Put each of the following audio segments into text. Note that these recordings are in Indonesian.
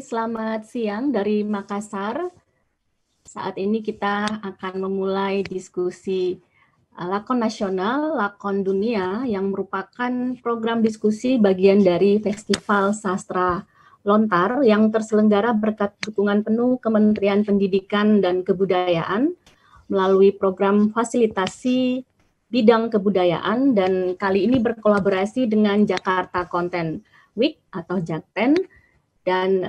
Selamat siang dari Makassar. Saat ini kita akan memulai diskusi Lakon Nasional, Lakon Dunia yang merupakan program diskusi bagian dari Festival Sastra Lontar yang terselenggara berkat dukungan penuh Kementerian Pendidikan dan Kebudayaan melalui program fasilitasi bidang kebudayaan dan kali ini berkolaborasi dengan Jakarta Content Week atau Jakten. Dan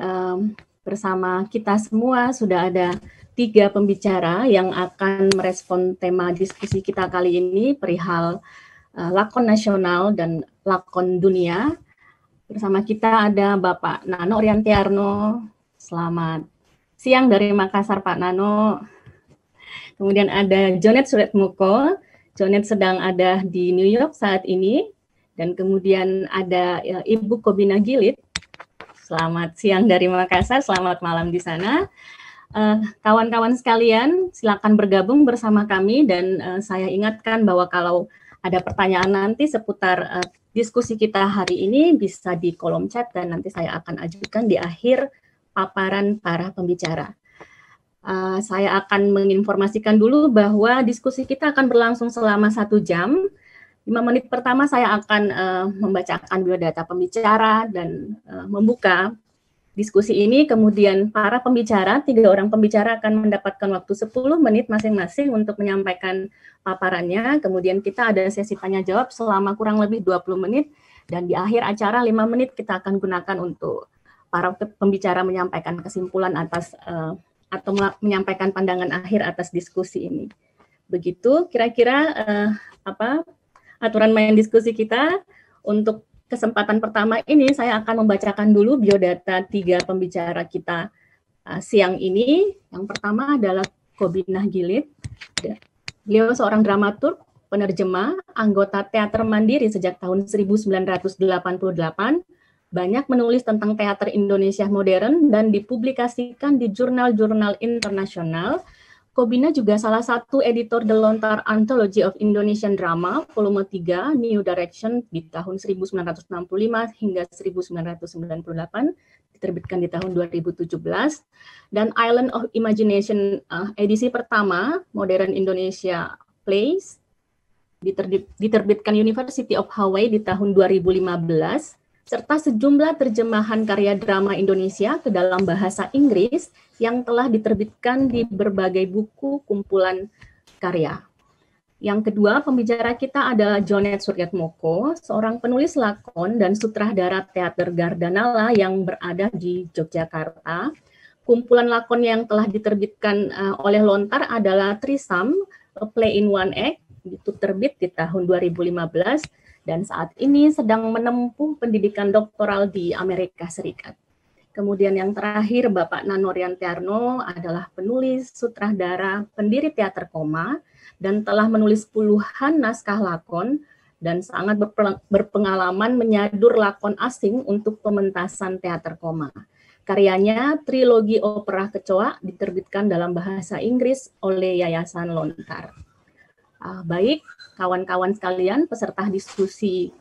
bersama kita semua sudah ada 3 pembicara yang akan merespon tema diskusi kita kali ini perihal lakon nasional dan lakon dunia. Bersama kita ada Bapak Nano Riantiarno. Selamat siang dari Makassar, Pak Nano. Kemudian ada Jonet Suretmoko. Jonet sedang ada di New York saat ini. Dan kemudian ada Ibu Kobina Gilit. Selamat siang dari Makassar, selamat malam di sana. Kawan-kawan sekalian, silakan bergabung bersama kami dan saya ingatkan bahwa kalau ada pertanyaan nanti seputar diskusi kita hari ini bisa di kolom chat dan nanti saya akan ajukan di akhir paparan para pembicara. Saya akan menginformasikan dulu bahwa diskusi kita akan berlangsung selama 1 jam. 5 menit pertama saya akan membacakan biodata pembicara dan membuka diskusi ini. Kemudian para pembicara, 3 orang pembicara akan mendapatkan waktu 10 menit masing-masing untuk menyampaikan paparannya. Kemudian kita ada sesi tanya jawab selama kurang lebih 20 menit. Dan di akhir acara 5 menit kita akan gunakan untuk para pembicara menyampaikan kesimpulan atas atau menyampaikan pandangan akhir atas diskusi ini. Begitu kira-kira aturan main diskusi kita. Untuk kesempatan pertama ini saya akan membacakan dulu biodata 3 pembicara kita siang ini. Yang pertama adalah Kobinah Gilit. Beliau seorang dramaturg, penerjemah, anggota teater mandiri sejak tahun 1988. Banyak menulis tentang teater Indonesia modern dan dipublikasikan di jurnal-jurnal internasional. Kobina juga salah satu editor The Lontar Anthology of Indonesian Drama, volume 3, New Direction di tahun 1965 hingga 1998, diterbitkan di tahun 2017. Dan Island of Imagination edisi pertama, Modern Indonesia Plays, diterbitkan University of Hawaii di tahun 2015, serta sejumlah terjemahan karya drama Indonesia ke dalam bahasa Inggris yang telah diterbitkan di berbagai buku kumpulan karya. Yang kedua, pembicara kita adalah Jonet Suryatmoko, seorang penulis lakon dan sutradara teater Gardanala yang berada di Yogyakarta. Kumpulan lakon yang telah diterbitkan oleh Lontar adalah Trisam, A Play in One Act, itu terbit di tahun 2015, dan saat ini sedang menempuh pendidikan doktoral di Amerika Serikat. Kemudian yang terakhir, Bapak Nano Riantiarno adalah penulis, sutradara, pendiri teater Koma, dan telah menulis puluhan naskah lakon, dan sangat berpengalaman menyadur lakon asing untuk pementasan teater Koma. Karyanya, Trilogi Opera Kecoa, diterbitkan dalam bahasa Inggris oleh Yayasan Lontar. Baik, kawan-kawan sekalian, peserta diskusi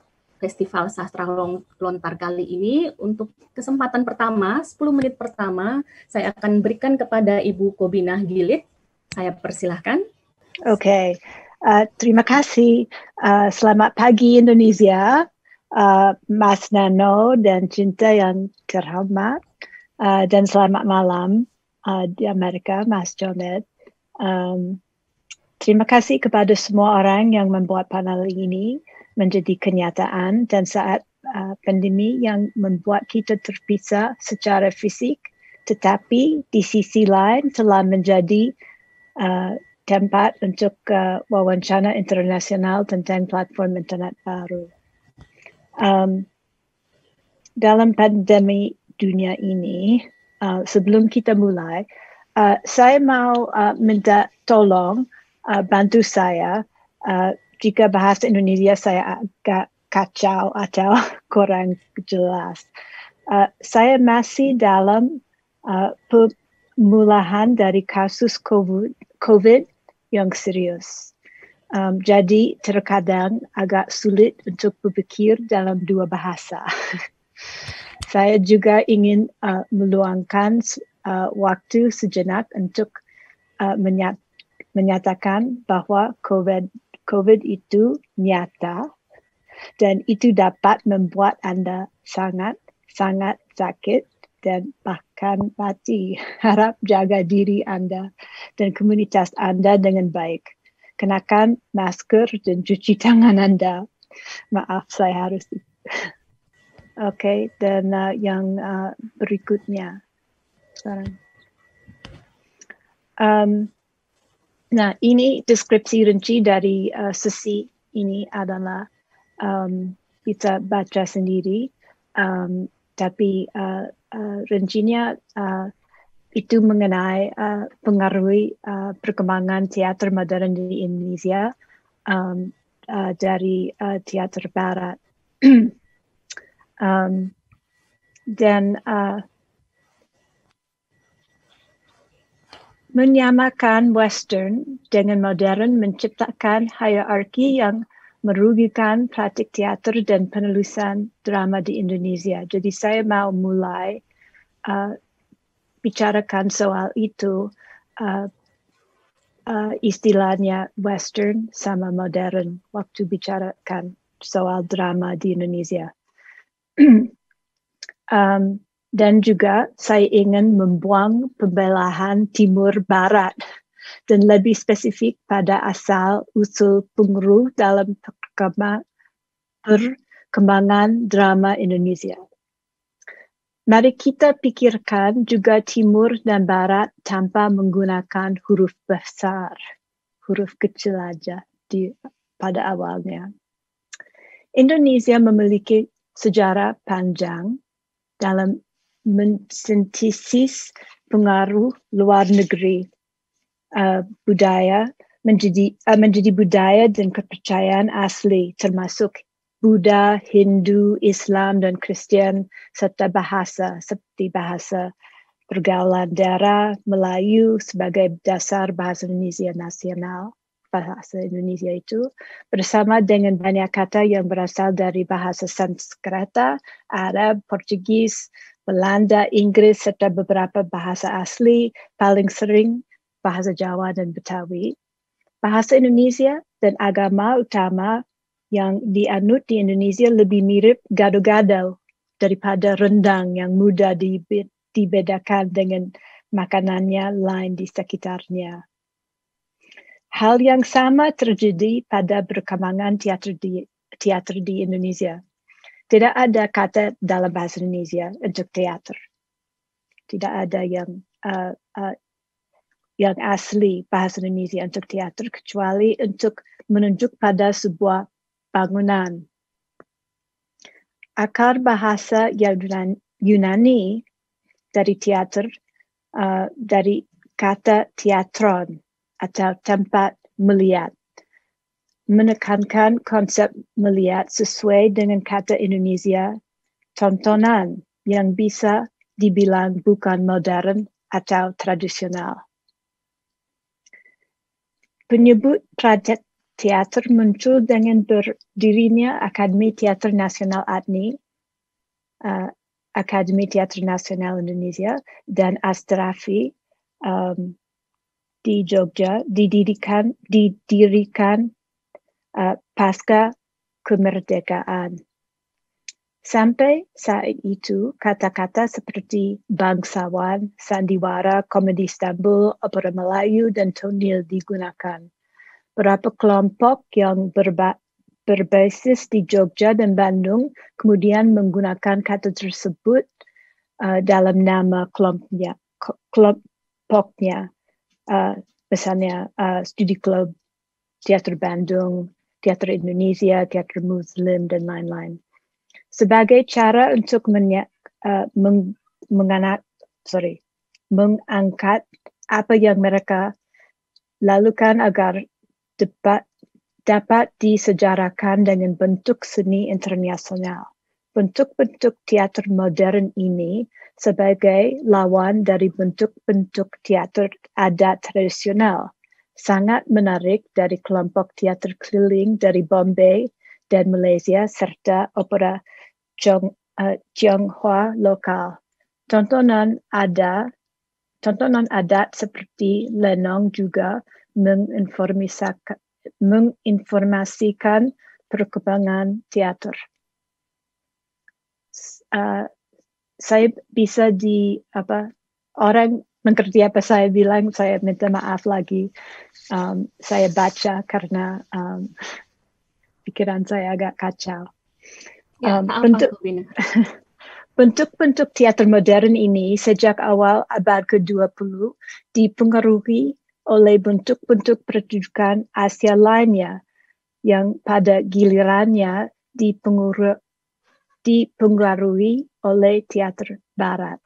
Festival Sastra Lontar kali ini, untuk kesempatan pertama, 10 menit pertama, saya akan berikan kepada Ibu Kobinah Gilit. Saya persilahkan. Oke, terima kasih. Selamat pagi Indonesia, Mas Nano dan Cinta yang terhormat, dan selamat malam di Amerika, Mas Jonet. Terima kasih kepada semua orang yang membuat panel ini menjadi kenyataan dan saat pandemi yang membuat kita terpisah secara fisik, tetapi di sisi lain telah menjadi tempat untuk wawancara internasional tentang platform internet baru. Dalam pandemi dunia ini, sebelum kita mulai, saya mau minta tolong bantu saya jika bahasa Indonesia saya agak kacau atau kurang jelas. Saya masih dalam pemulihan dari kasus COVID yang serius. Jadi terkadang agak sulit untuk berpikir dalam 2 bahasa. Saya juga ingin meluangkan waktu sejenak untuk menyatakan bahwa COVID itu nyata dan itu dapat membuat Anda sangat sakit dan bahkan mati. Harap jaga diri Anda dan komunitas Anda dengan baik. Kenakan masker dan cuci tangan Anda. Maaf, saya harus. Oke, dan yang berikutnya. Sekarang. Nah, ini deskripsi rinci dari sesi ini adalah kita baca sendiri, tapi rincinya itu mengenai pengaruh perkembangan teater modern di Indonesia dari teater Barat. Dan menyamakan Western dengan modern menciptakan hierarki yang merugikan praktik teater dan penulisan drama di Indonesia. Jadi saya mau mulai bicarakan soal itu, istilahnya Western sama modern waktu bicarakan soal drama di Indonesia. Dan juga saya ingin membuang pembelahan Timur Barat dan lebih spesifik pada asal usul pengaruh dalam perkembangan drama Indonesia. Mari kita pikirkan juga Timur dan Barat tanpa menggunakan huruf besar, huruf kecil aja pada awalnya. Indonesia memiliki sejarah panjang dalam mensintesis pengaruh luar negeri, budaya menjadi budaya dan kepercayaan asli, termasuk Buddha, Hindu, Islam, dan Kristen, serta bahasa seperti bahasa pergaulan daerah Melayu sebagai dasar bahasa Indonesia nasional. Bahasa Indonesia itu bersama dengan banyak kata yang berasal dari bahasa Sanskerta, Arab, Portugis, Belanda, Inggris, serta beberapa bahasa asli, paling sering bahasa Jawa dan Betawi. Bahasa Indonesia dan agama utama yang dianut di Indonesia lebih mirip gado-gado daripada rendang yang mudah dibedakan dengan makanannya lain di sekitarnya. Hal yang sama terjadi pada perkembangan teater di Indonesia. Tidak ada kata dalam bahasa Indonesia untuk teater. Tidak ada yang asli bahasa Indonesia untuk teater kecuali untuk menunjuk pada sebuah bangunan. Akar bahasa Yunani dari teater dari kata teatron atau tempat melihat, menekankan konsep melihat sesuai dengan kata Indonesia, tontonan yang bisa dibilang bukan modern atau tradisional. Penyebut projek teater muncul dengan berdirinya Akademi Teater Nasional ATNI, Akademi Teater Nasional Indonesia, dan Astrafi di Jogja didirikan pasca kemerdekaan. Sampai saat itu, kata-kata seperti bangsawan, sandiwara, komedi Istanbul, opera Melayu, dan tonil digunakan. Beberapa kelompok yang berbasis di Jogja dan Bandung kemudian menggunakan kata tersebut dalam nama kelompoknya. Misalnya Studi Klub Teater Bandung, Teater Indonesia, Teater Muslim, dan lain-lain. Sebagai cara untuk mengangkat apa yang mereka lakukan agar dapat disejarahkan dengan bentuk seni internasional. Bentuk-bentuk teater modern ini sebagai lawan dari bentuk-bentuk teater adat tradisional sangat menarik dari kelompok teater keliling dari Bombay dan Malaysia serta opera Tionghoa lokal. Tontonan adat seperti lenong juga menginformasikan perkembangan teater. Saya bisa orang mengerti apa saya bilang, saya minta maaf lagi. Saya baca karena pikiran saya agak kacau. Bentuk-bentuk teater modern ini sejak awal abad ke-20 dipengaruhi oleh bentuk-bentuk pertunjukan Asia lainnya yang pada gilirannya dipengaruhi oleh teater Barat.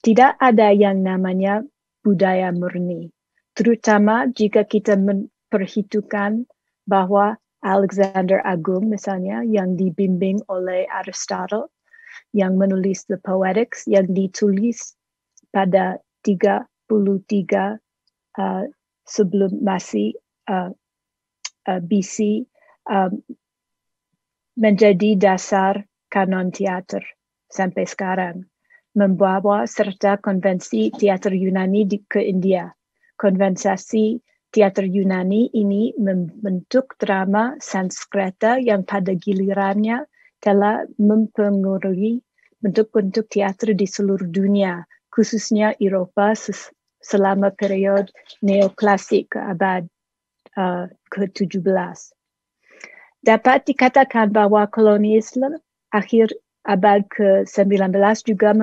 Tidak ada yang namanya budaya murni, terutama jika kita memperhitungkan bahwa Alexander Agung misalnya yang dibimbing oleh Aristotle, yang menulis The Poetics, yang ditulis pada 33 sebelum Masehi BC, menjadi dasar kanon teater sampai sekarang, membawa serta konvensi teater Yunani ke India. Konvensi teater Yunani ini membentuk drama Sanskerta yang pada gilirannya telah mempengaruhi bentuk-bentuk teater di seluruh dunia, khususnya Eropa selama periode neoklasik ke abad ke-17. Dapat dikatakan bahwa kolonialisme akhir abad ke-19 juga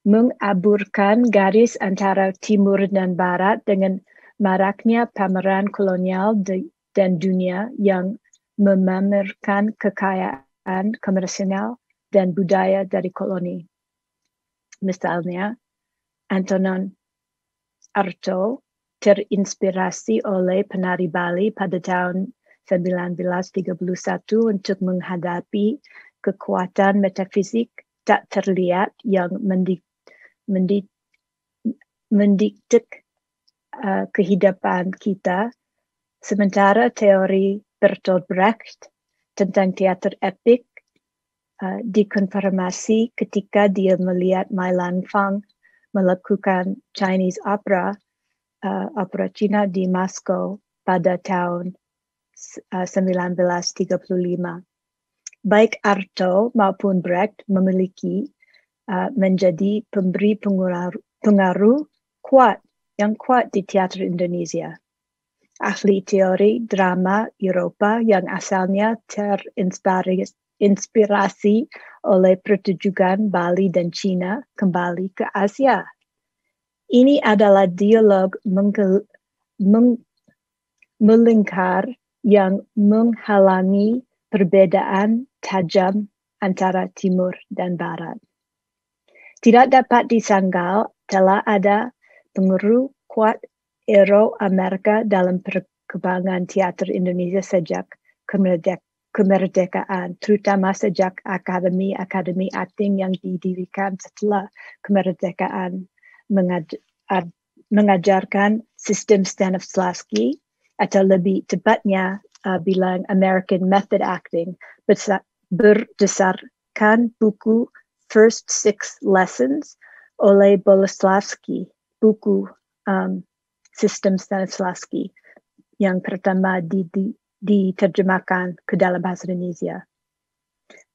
mengaburkan garis antara Timur dan Barat dengan maraknya pameran kolonial dan dunia yang memamerkan kekayaan komersial dan budaya dari koloni. Misalnya, Antonin Artaud terinspirasi oleh penari Bali pada tahun 1931 untuk menghadapi kekuatan metafisik tak terlihat yang mendikte kehidupan kita, sementara teori Bertolt Brecht tentang teater epik dikonfirmasi ketika dia melihat Mai Lanfang melakukan Chinese opera Cina di Moskow pada tahun 1935. Baik Artaud maupun Brecht memiliki menjadi pemberi pengaruh yang kuat di teater Indonesia. Ahli teori drama Eropa yang asalnya terinspirasi oleh pertunjukan Bali dan Cina kembali ke Asia. Ini adalah dialog melingkar yang menghalangi perbedaan tajam antara Timur dan Barat. Tidak dapat disangkal telah ada pengaruh kuat Euro-Amerika dalam perkembangan teater Indonesia sejak kemerdekaan, terutama sejak akademi-akademi akting yang didirikan setelah kemerdekaan mengajarkan sistem Stanislavski, atau lebih tepatnya bilang American Method Acting, berdasarkan buku First Six Lessons oleh Boleslavski, buku sistem Stanislavski yang pertama diterjemahkan ke dalam bahasa Indonesia.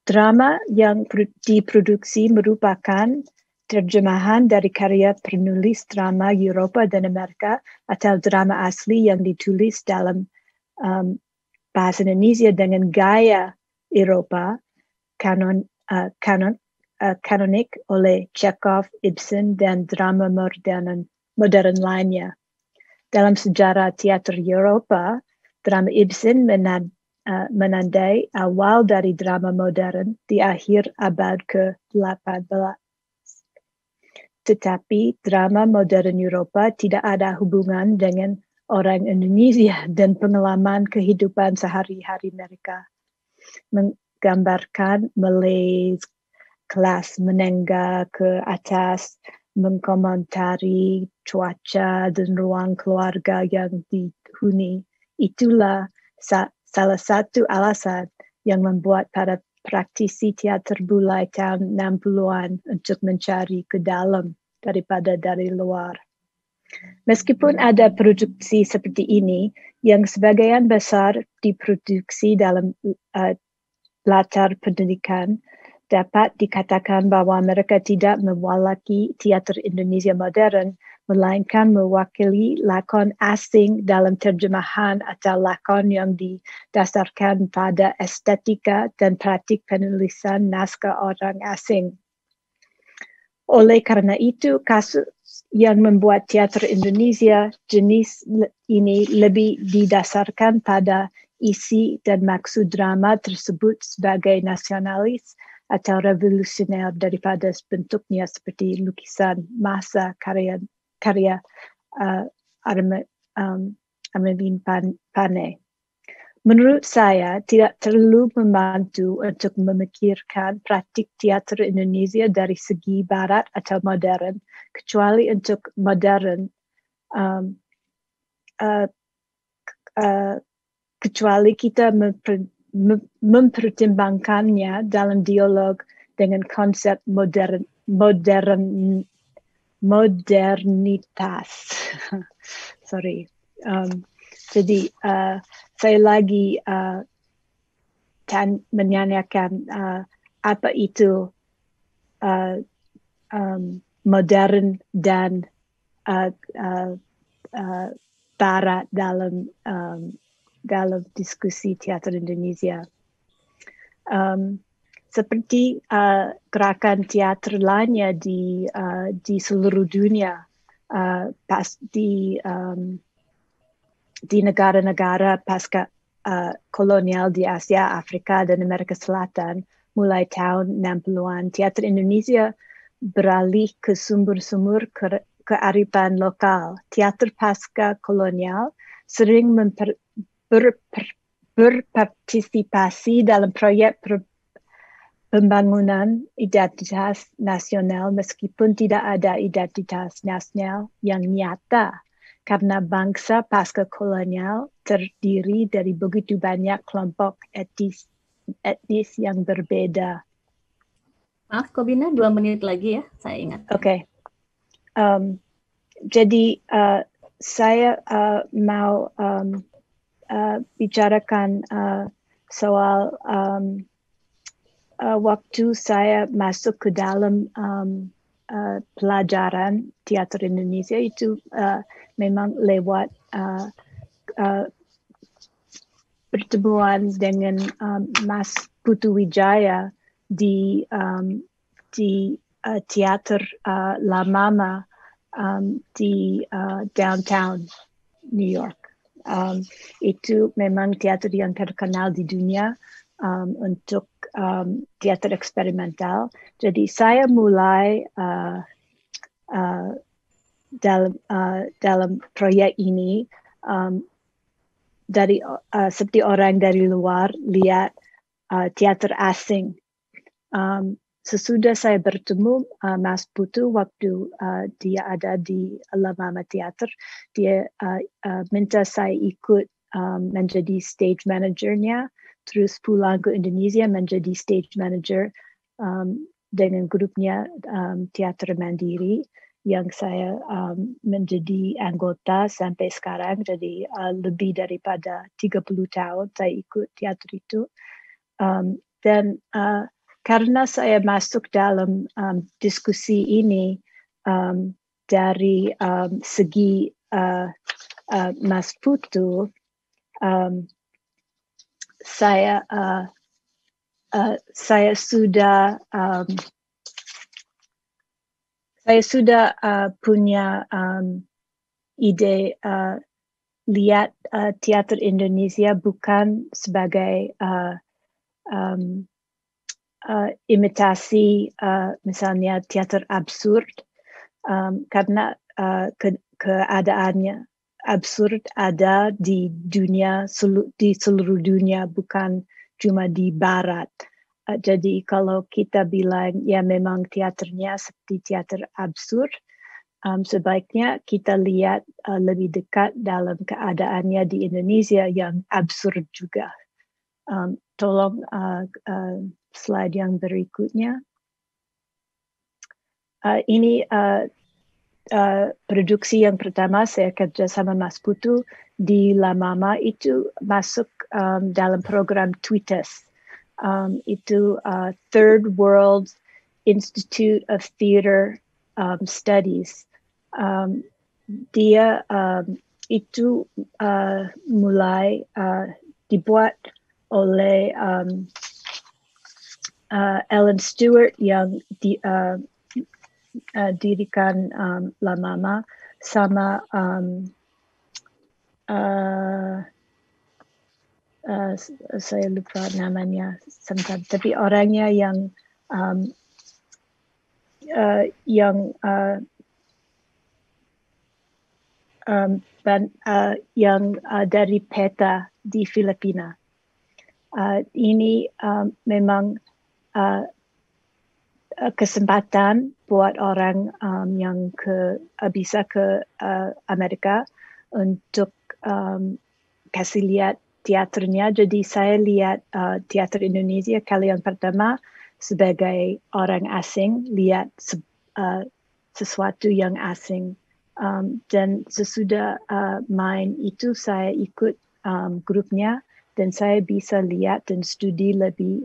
Drama yang diproduksi merupakan terjemahan dari karya penulis drama Eropa dan Amerika atau drama asli yang ditulis dalam bahasa Indonesia dengan gaya Eropa kanonik oleh Chekhov, Ibsen, dan drama modern lainnya. Dalam sejarah teater Eropa, drama Ibsen menandai awal dari drama modern di akhir abad ke-18. Tetapi drama modern Eropa tidak ada hubungan dengan orang Indonesia dan pengalaman kehidupan sehari-hari mereka. Menggambarkan Malay kelas menengah ke atas, mengkomentari cuaca dan ruang keluarga yang dihuni. Itulah salah satu alasan yang membuat para praktisi teater mulai tahun 60-an untuk mencari ke dalam daripada dari luar. Meskipun ada produksi seperti ini, yang sebagian besar diproduksi dalam latar pendidikan, dapat dikatakan bahwa mereka tidak mewakili teater Indonesia modern, melainkan mewakili lakon asing dalam terjemahan atau lakon yang didasarkan pada estetika dan praktik penulisan naskah orang asing. Oleh karena itu, kasus yang membuat teater Indonesia jenis ini lebih didasarkan pada isi dan maksud drama tersebut sebagai nasionalis atau revolusioner daripada bentuknya seperti lukisan masa karya Armavin Pane. Menurut saya, tidak terlalu membantu untuk memikirkan praktik teater Indonesia dari segi barat atau modern, kecuali untuk modern, kecuali kita mempertimbangkannya dalam dialog dengan konsep modernitas. Sorry. Jadi saya lagi menanyakan apa itu modern dan barat dalam diskusi teater Indonesia. Seperti gerakan teater lainnya di seluruh dunia, di negara-negara pasca kolonial di Asia, Afrika, dan Amerika Selatan, mulai tahun 60-an, teater Indonesia beralih ke sumber-sumber kearifan lokal. Teater pasca kolonial sering berpartisipasi dalam proyek pembangunan identitas nasional meskipun tidak ada identitas nasional yang nyata. Karena bangsa pasca kolonial terdiri dari begitu banyak kelompok etnis yang berbeda. Maaf, Kobina, 2 menit lagi ya, saya ingat. Oke. Jadi saya mau bicarakan soal waktu saya masuk ke dalam pelajaran teater Indonesia itu memang lewat pertemuan dengan Mas Putu Wijaya di teater La Mama di downtown New York. Itu memang teater yang terkenal di dunia untuk teater eksperimental. Jadi saya mulai dalam proyek ini dari seperti orang dari luar lihat teater asing. Sesudah saya bertemu Mas Putu waktu dia ada di La Mama Theater, dia minta saya ikut menjadi stage manajernya, terus pulang ke Indonesia menjadi stage manager dengan grupnya teater mandiri yang saya menjadi anggota sampai sekarang. Jadi lebih daripada 30 tahun saya ikut teater itu. Dan karena saya masuk dalam diskusi ini dari segi Mas Putu, saya sudah punya ide lihat teater Indonesia bukan sebagai imitasi misalnya teater absurd, karena keadaannya absurd ada di dunia, di seluruh dunia, bukan cuma di barat. Jadi kalau kita bilang ya memang teaternya seperti teater absurd, sebaiknya kita lihat lebih dekat dalam keadaannya di Indonesia yang absurd juga. Tolong slide yang berikutnya. Ini produksi yang pertama saya kerja sama Mas Putu di La Mama, itu masuk dalam program TWITES. Itu Third World Institute of Theater Studies. Dia itu mulai dibuat oleh Ellen Stewart yang dirikan La Mama sama saya lupa namanya sebentar, tapi orangnya yang dari PETA di Filipina. Ini memang kesempatan buat orang yang bisa ke Amerika untuk kasih lihat teaternya. Jadi saya lihat teater Indonesia kali yang pertama sebagai orang asing, lihat sesuatu yang asing. Dan sesudah main itu saya ikut grupnya dan saya bisa lihat dan studi lebih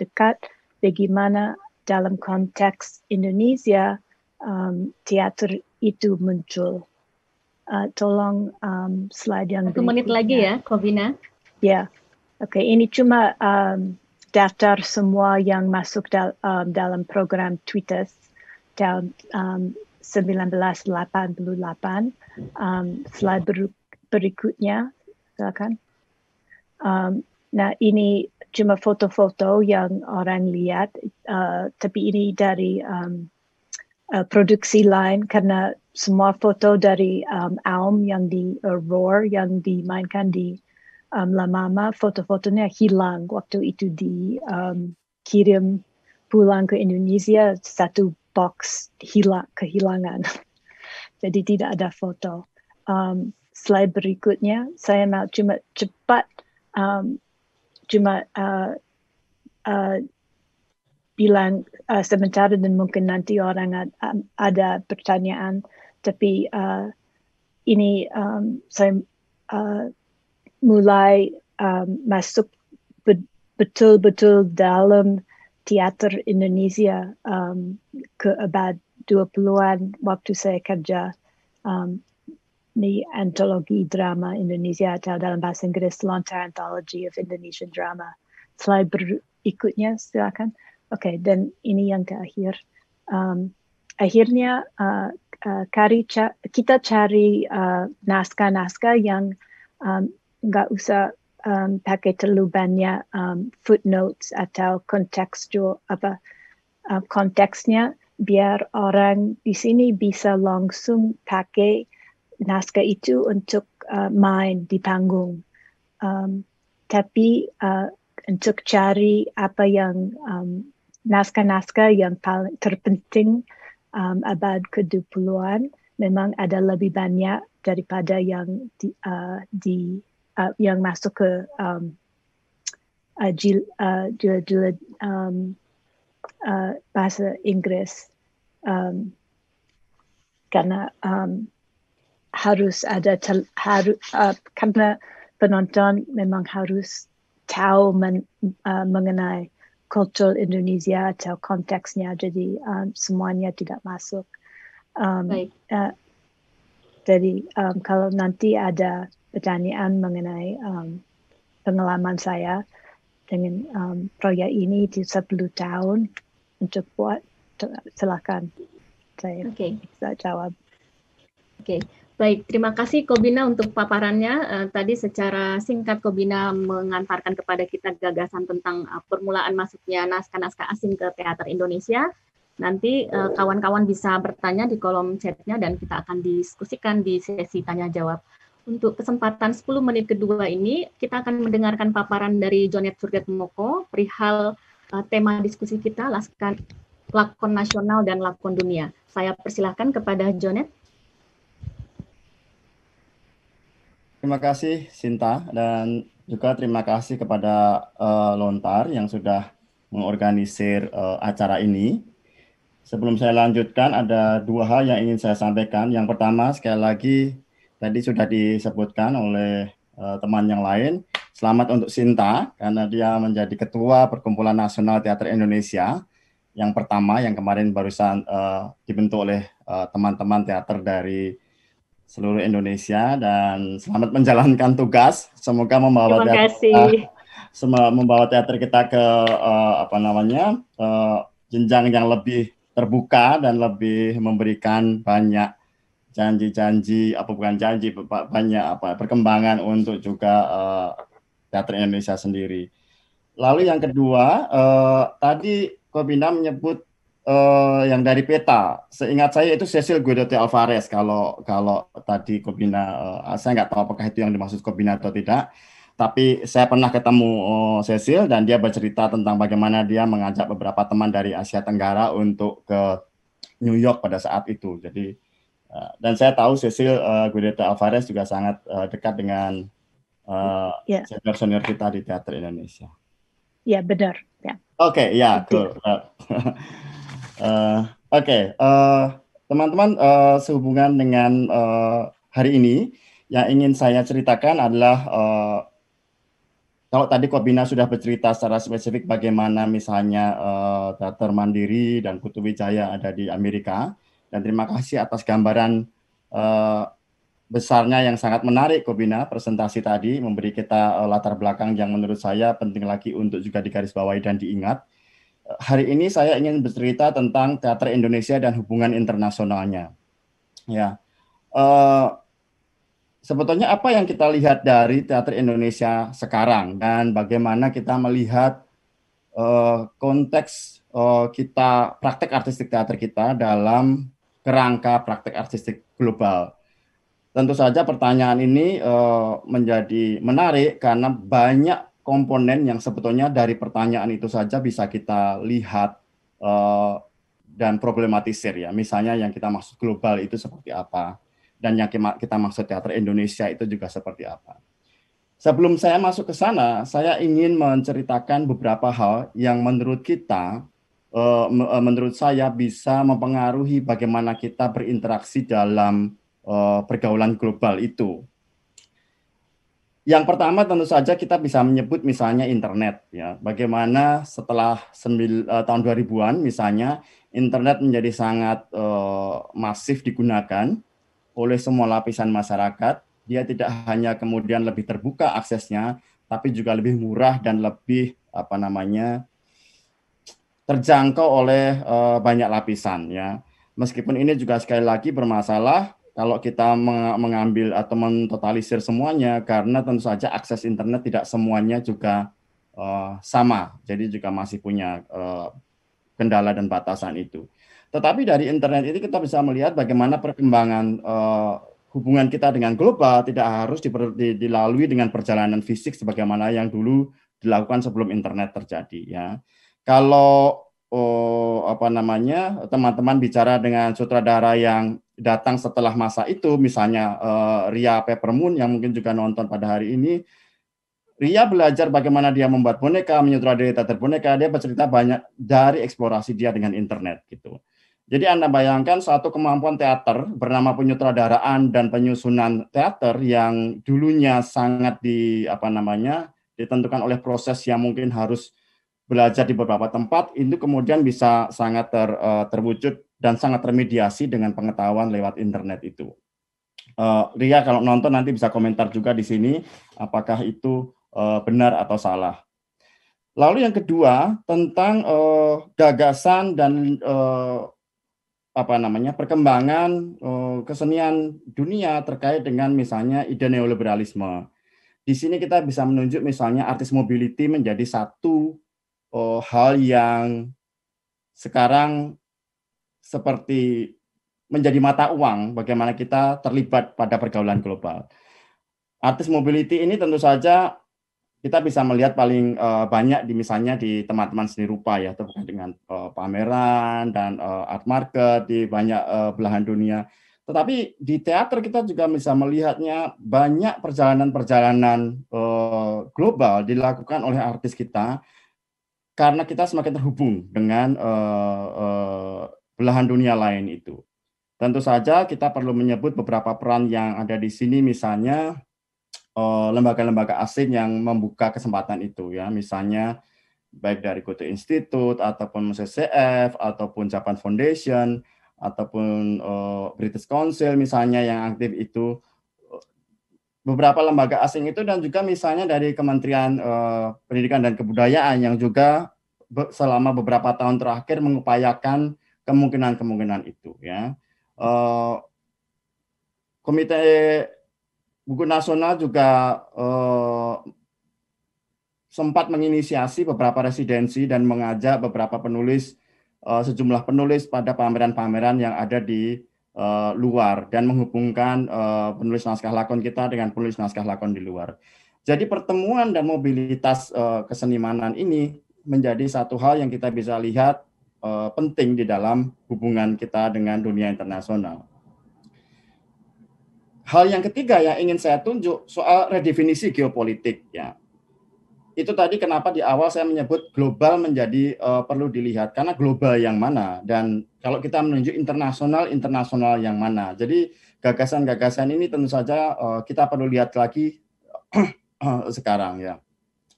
dekat bagaimana dalam konteks Indonesia teater itu muncul. Tolong slide yang 1 menit lagi ya, Kobina. Ya, oke. Ini cuma daftar semua yang masuk dalam program TWITES tahun 1988. Slide berikutnya, silakan. Nah, ini cuma foto-foto yang orang lihat, tapi ini dari produksi lain karena semua foto dari Aum yang di Roar yang dimainkan di La Mama, foto-fotonya hilang waktu itu dikirim pulang ke Indonesia, satu box kehilangan. Jadi tidak ada foto. Slide berikutnya, saya mau cuma cepat bilang sebentar dan mungkin nanti orang ada pertanyaan, tapi ini saya mulai masuk betul-betul dalam teater Indonesia ke abad 20-an waktu saya kerja di antologi drama Indonesia atau dalam bahasa Inggris Lontar Anthology of Indonesian Drama. Slide berikutnya silakan. Oke, dan ini yang terakhir. Akhirnya kita cari naskah-naskah yang nggak usah pakai terlalu banyak footnotes atau konteksnya, biar orang di sini bisa langsung pakai naskah itu untuk main di panggung. Tapi untuk cari apa yang naskah-naskah yang paling terpenting abad ke-20-an memang ada lebih banyak daripada yang yang masuk ke jilid bahasa Inggris, karena harus ada karena penonton memang harus tahu mengenai kultur Indonesia atau konteksnya, jadi semuanya tidak masuk. Jadi kalau nanti ada pertanyaan mengenai pengalaman saya dengan proyek ini di 10 tahun untuk buat, silakan saya bisa jawab. Oke. Baik, terima kasih Kobina untuk paparannya. Tadi secara singkat Kobina mengantarkan kepada kita gagasan tentang permulaan masuknya naskah-naskah asing ke teater Indonesia. Nanti kawan-kawan bisa bertanya di kolom chatnya dan kita akan diskusikan di sesi tanya-jawab. Untuk kesempatan 10 menit kedua ini, kita akan mendengarkan paparan dari Jonet Surgatmoko perihal tema diskusi kita, lakon nasional dan lakon dunia. Saya persilahkan kepada Jonet. Terima kasih Sinta, dan juga terima kasih kepada Lontar yang sudah mengorganisir acara ini. Sebelum saya lanjutkan, ada dua hal yang ingin saya sampaikan. Yang pertama, sekali lagi, tadi sudah disebutkan oleh teman yang lain, selamat untuk Sinta, karena dia menjadi Ketua Perkumpulan Nasional Teater Indonesia, yang pertama, yang kemarin barusan dibentuk oleh teman-teman teater dari seluruh Indonesia, dan selamat menjalankan tugas. Semoga membawa Terima teater kasih. membawa teater kita ke jenjang yang lebih terbuka dan lebih memberikan banyak janji-janji, apa bukan janji, banyak perkembangan untuk juga teater Indonesia sendiri. Lalu yang kedua, tadi Kobina menyebut yang dari peta. Seingat saya itu Cecil Guidotti Alvarez. Kalau tadi Kobina, saya nggak tahu apakah itu yang dimaksud Kobina atau tidak. Tapi saya pernah ketemu Cecil dan dia bercerita tentang bagaimana dia mengajak beberapa teman dari Asia Tenggara untuk ke New York pada saat itu. Jadi dan saya tahu Cecil Guidotti Alvarez juga sangat dekat dengan senior-senior kita di teater Indonesia. Ya, benar. Ya. Oke, ya, cool. Oke, teman-teman, sehubungan dengan hari ini, yang ingin saya ceritakan adalah kalau tadi Kobina sudah bercerita secara spesifik bagaimana misalnya teater Mandiri dan Putu Wijaya ada di Amerika, dan terima kasih atas gambaran besarnya yang sangat menarik, Kobina, presentasi tadi memberi kita latar belakang yang menurut saya penting lagi untuk juga digarisbawahi dan diingat. Hari ini saya ingin bercerita tentang teater Indonesia dan hubungan internasionalnya. Ya, sebetulnya apa yang kita lihat dari teater Indonesia sekarang dan bagaimana kita melihat konteks kita praktek artistik teater kita dalam kerangka praktek artistik global. Tentu saja pertanyaan ini menjadi menarik karena banyak komponen yang sebetulnya dari pertanyaan itu saja bisa kita lihat dan problematisir ya. Misalnya yang kita maksud global itu seperti apa, dan yang kita maksud teater Indonesia itu juga seperti apa. Sebelum saya masuk ke sana, saya ingin menceritakan beberapa hal yang menurut kita, menurut saya bisa mempengaruhi bagaimana kita berinteraksi dalam pergaulan global itu. Yang pertama tentu saja kita bisa menyebut misalnya internet ya. Bagaimana setelah tahun 2000-an misalnya internet menjadi sangat masif digunakan oleh semua lapisan masyarakat. Dia tidak hanya kemudian lebih terbuka aksesnya, tapi juga lebih murah dan lebih terjangkau oleh banyak lapisan ya. Meskipun ini juga sekali lagi bermasalah kalau kita mengambil atau mentotalisir semuanya, karena tentu saja akses internet tidak semuanya juga sama, jadi juga masih punya kendala dan batasan itu. Tetapi dari internet ini kita bisa melihat bagaimana perkembangan hubungan kita dengan global tidak harus dilalui dengan perjalanan fisik sebagaimana yang dulu dilakukan sebelum internet terjadi ya. Kalau teman-teman bicara dengan sutradara yang datang setelah masa itu, misalnya Ria Peppermoon yang mungkin juga nonton pada hari ini, Ria belajar bagaimana dia membuat boneka, menyutradarai teater boneka, dia bercerita banyak dari eksplorasi dia dengan internet gitu. Jadi Anda bayangkan satu kemampuan teater bernama penyutradaraan dan penyusunan teater yang dulunya sangat ditentukan oleh proses yang mungkin harus belajar di beberapa tempat, itu kemudian bisa sangat terwujud dan sangat termediasi dengan pengetahuan lewat internet itu. Ria kalau nonton nanti bisa komentar juga di sini apakah itu benar atau salah. Lalu yang kedua tentang gagasan dan perkembangan kesenian dunia terkait dengan misalnya ide neoliberalisme. Di sini kita bisa menunjuk misalnya artis mobility menjadi satu hal yang sekarang seperti menjadi mata uang bagaimana kita terlibat pada pergaulan global. Artis mobility ini tentu saja kita bisa melihat paling banyak misalnya di teman-teman seni rupa ya, terkait dengan pameran dan art market di banyak belahan dunia. Tetapi di teater kita juga bisa melihatnya banyak perjalanan-perjalanan global dilakukan oleh artis kita karena kita semakin terhubung dengan belahan dunia lain itu. Tentu saja kita perlu menyebut beberapa peran yang ada di sini, misalnya lembaga-lembaga asing yang membuka kesempatan itu ya, misalnya baik dari Goethe Institute ataupun CCF ataupun Japan Foundation ataupun British Council misalnya yang aktif itu, beberapa lembaga asing itu, dan juga misalnya dari Kementerian Pendidikan dan Kebudayaan yang juga selama beberapa tahun terakhir mengupayakan kemungkinan-kemungkinan itu ya. Komite Buku Nasional juga sempat menginisiasi beberapa residensi dan mengajak beberapa penulis, sejumlah penulis pada pameran-pameran yang ada di luar, dan menghubungkan penulis naskah lakon kita dengan penulis naskah lakon di luar. Jadi pertemuan dan mobilitas kesenimanan ini menjadi satu hal yang kita bisa lihat penting di dalam hubungan kita dengan dunia internasional. Hal yang ketiga yang ingin saya tunjuk soal redefinisi geopolitik ya. Itu tadi kenapa di awal saya menyebut global menjadi perlu dilihat, karena global yang mana, dan kalau kita menunjuk internasional yang mana. Jadi gagasan-gagasan ini tentu saja kita perlu lihat lagi sekarang ya.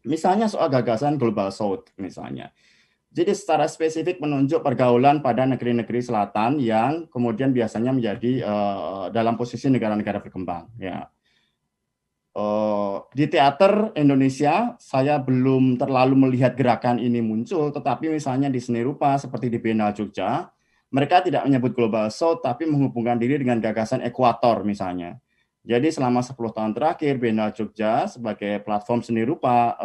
Misalnya soal gagasan Global South misalnya. Jadi secara spesifik menunjuk pergaulan pada negeri-negeri selatan yang kemudian biasanya menjadi dalam posisi negara-negara berkembang ya. Di teater Indonesia saya belum terlalu melihat gerakan ini muncul, tetapi misalnya di seni rupa seperti di Biennale Jogja, mereka tidak menyebut Global South tapi menghubungkan diri dengan gagasan ekuator misalnya. Jadi selama 10 tahun terakhir Biennale Jogja sebagai platform seni rupa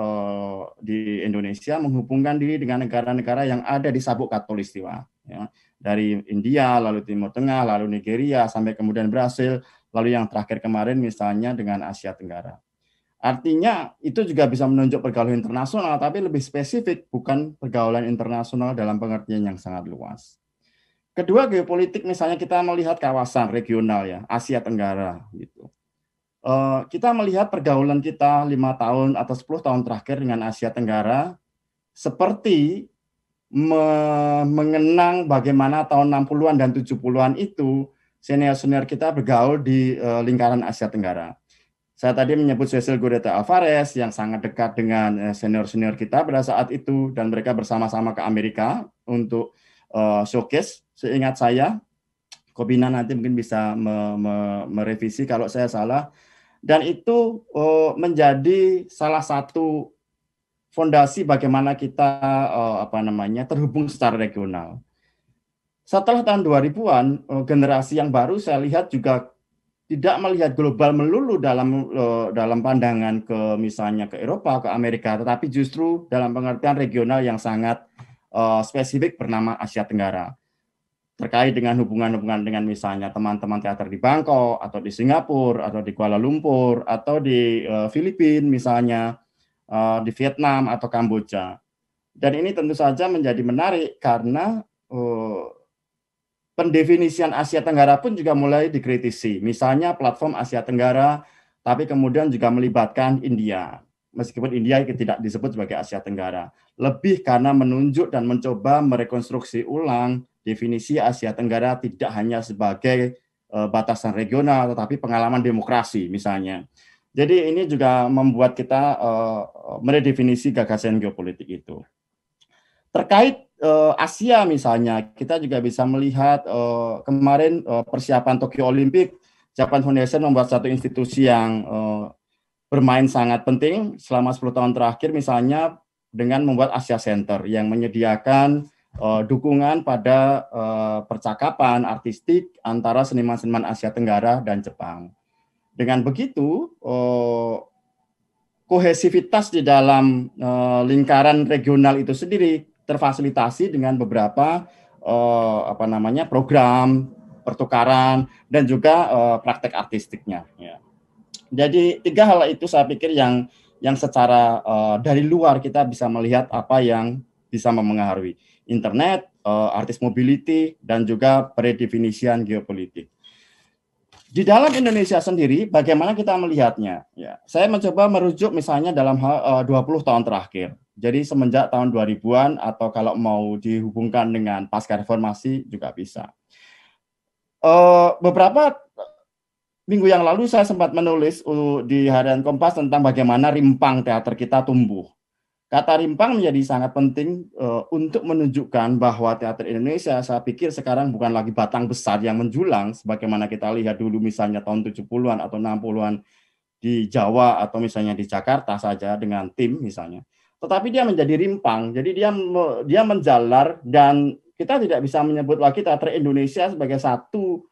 di Indonesia menghubungkan diri dengan negara-negara yang ada di sabuk khatulistiwa ya. Dari India, lalu Timur Tengah, lalu Nigeria, sampai kemudian Brasil, lalu yang terakhir kemarin misalnya dengan Asia Tenggara. Artinya itu juga bisa menunjuk pergaulan internasional, tapi lebih spesifik, bukan pergaulan internasional dalam pengertian yang sangat luas. Kedua, geopolitik misalnya kita melihat kawasan regional ya, Asia Tenggara gitu. Kita melihat pergaulan kita 5 tahun atau 10 tahun terakhir dengan Asia Tenggara seperti mengenang bagaimana tahun 60-an dan 70-an itu senior-senior kita bergaul di lingkaran Asia Tenggara. Saya tadi menyebut Cecil Gureta Alvarez yang sangat dekat dengan senior-senior kita pada saat itu, dan mereka bersama-sama ke Amerika untuk showcase. Seingat saya, Kobina nanti mungkin bisa merevisi kalau saya salah, dan itu menjadi salah satu fondasi bagaimana kita terhubung secara regional. Setelah tahun 2000-an, generasi yang baru saya lihat juga tidak melihat global melulu dalam pandangan ke misalnya ke Eropa, ke Amerika, tetapi justru dalam pengertian regional yang sangat spesifik bernama Asia Tenggara. Terkait dengan hubungan-hubungan dengan misalnya teman-teman teater di Bangkok, atau di Singapura, atau di Kuala Lumpur, atau di Filipina misalnya, di Vietnam atau Kamboja. Dan ini tentu saja menjadi menarik karena pendefinisian Asia Tenggara pun juga mulai dikritisi. Misalnya platform Asia Tenggara, tapi kemudian juga melibatkan India. Meskipun India tidak disebut sebagai Asia Tenggara. Lebih karena menunjuk dan mencoba merekonstruksi ulang definisi Asia Tenggara tidak hanya sebagai batasan regional, tetapi pengalaman demokrasi misalnya. Jadi ini juga membuat kita meredefinisi gagasan geopolitik itu. Terkait Asia misalnya, kita juga bisa melihat kemarin persiapan Tokyo Olympic, Japan Foundation membuat satu institusi yang bermain sangat penting selama 10 tahun terakhir, misalnya dengan membuat Asia Center yang menyediakan dukungan pada percakapan artistik antara seniman-seniman Asia Tenggara dan Jepang. Dengan begitu, kohesivitas di dalam lingkaran regional itu sendiri terfasilitasi dengan beberapa program pertukaran dan juga praktek artistiknya. Ya. Jadi 3 hal itu saya pikir yang secara dari luar kita bisa melihat apa yang bisa mempengaruhi internet, artist mobility, dan juga predefinisian geopolitik. Di dalam Indonesia sendiri, bagaimana kita melihatnya? Ya, saya mencoba merujuk misalnya dalam hal 20 tahun terakhir. Jadi semenjak tahun 2000-an atau kalau mau dihubungkan dengan pasca reformasi juga bisa. Beberapa minggu yang lalu saya sempat menulis di harian Kompas tentang bagaimana rimpang teater kita tumbuh. Kata rimpang menjadi sangat penting untuk menunjukkan bahwa teater Indonesia, saya pikir sekarang bukan lagi batang besar yang menjulang, sebagaimana kita lihat dulu misalnya tahun 70-an atau 60-an di Jawa atau misalnya di Jakarta saja dengan tim misalnya. Tetapi dia menjadi rimpang, jadi dia menjalar dan kita tidak bisa menyebut lagi teater Indonesia sebagai satu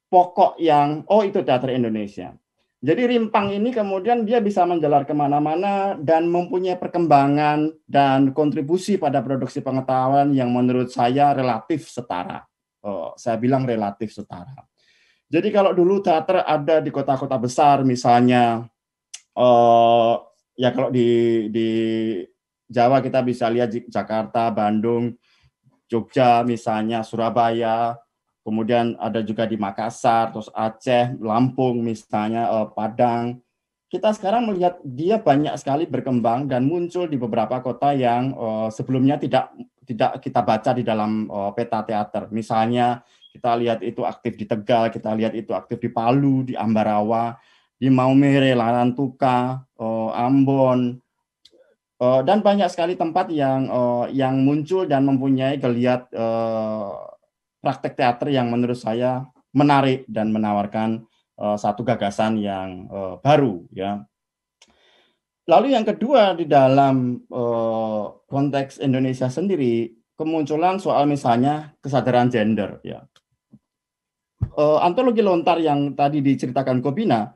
pokok yang, oh itu teater Indonesia. Jadi rimpang ini kemudian dia bisa menjalar kemana-mana dan mempunyai perkembangan dan kontribusi pada produksi pengetahuan yang menurut saya relatif setara. Saya bilang relatif setara. Jadi kalau dulu teater ada di kota-kota besar, misalnya ya kalau di Jawa kita bisa lihat Jakarta, Bandung, Jogja, misalnya Surabaya. Kemudian ada juga di Makassar, terus Aceh, Lampung, misalnya Padang. Kita sekarang melihat dia banyak sekali berkembang dan muncul di beberapa kota yang sebelumnya tidak kita baca di dalam peta teater. Misalnya kita lihat itu aktif di Tegal, kita lihat itu aktif di Palu, di Ambarawa, di Maumere, Larantuka, Ambon, dan banyak sekali tempat yang muncul dan mempunyai geliat praktek teater yang menurut saya menarik dan menawarkan satu gagasan yang baru, ya. Lalu yang kedua, di dalam konteks Indonesia sendiri, kemunculan soal misalnya kesadaran gender, ya. Antologi lontar yang tadi diceritakan Kobina,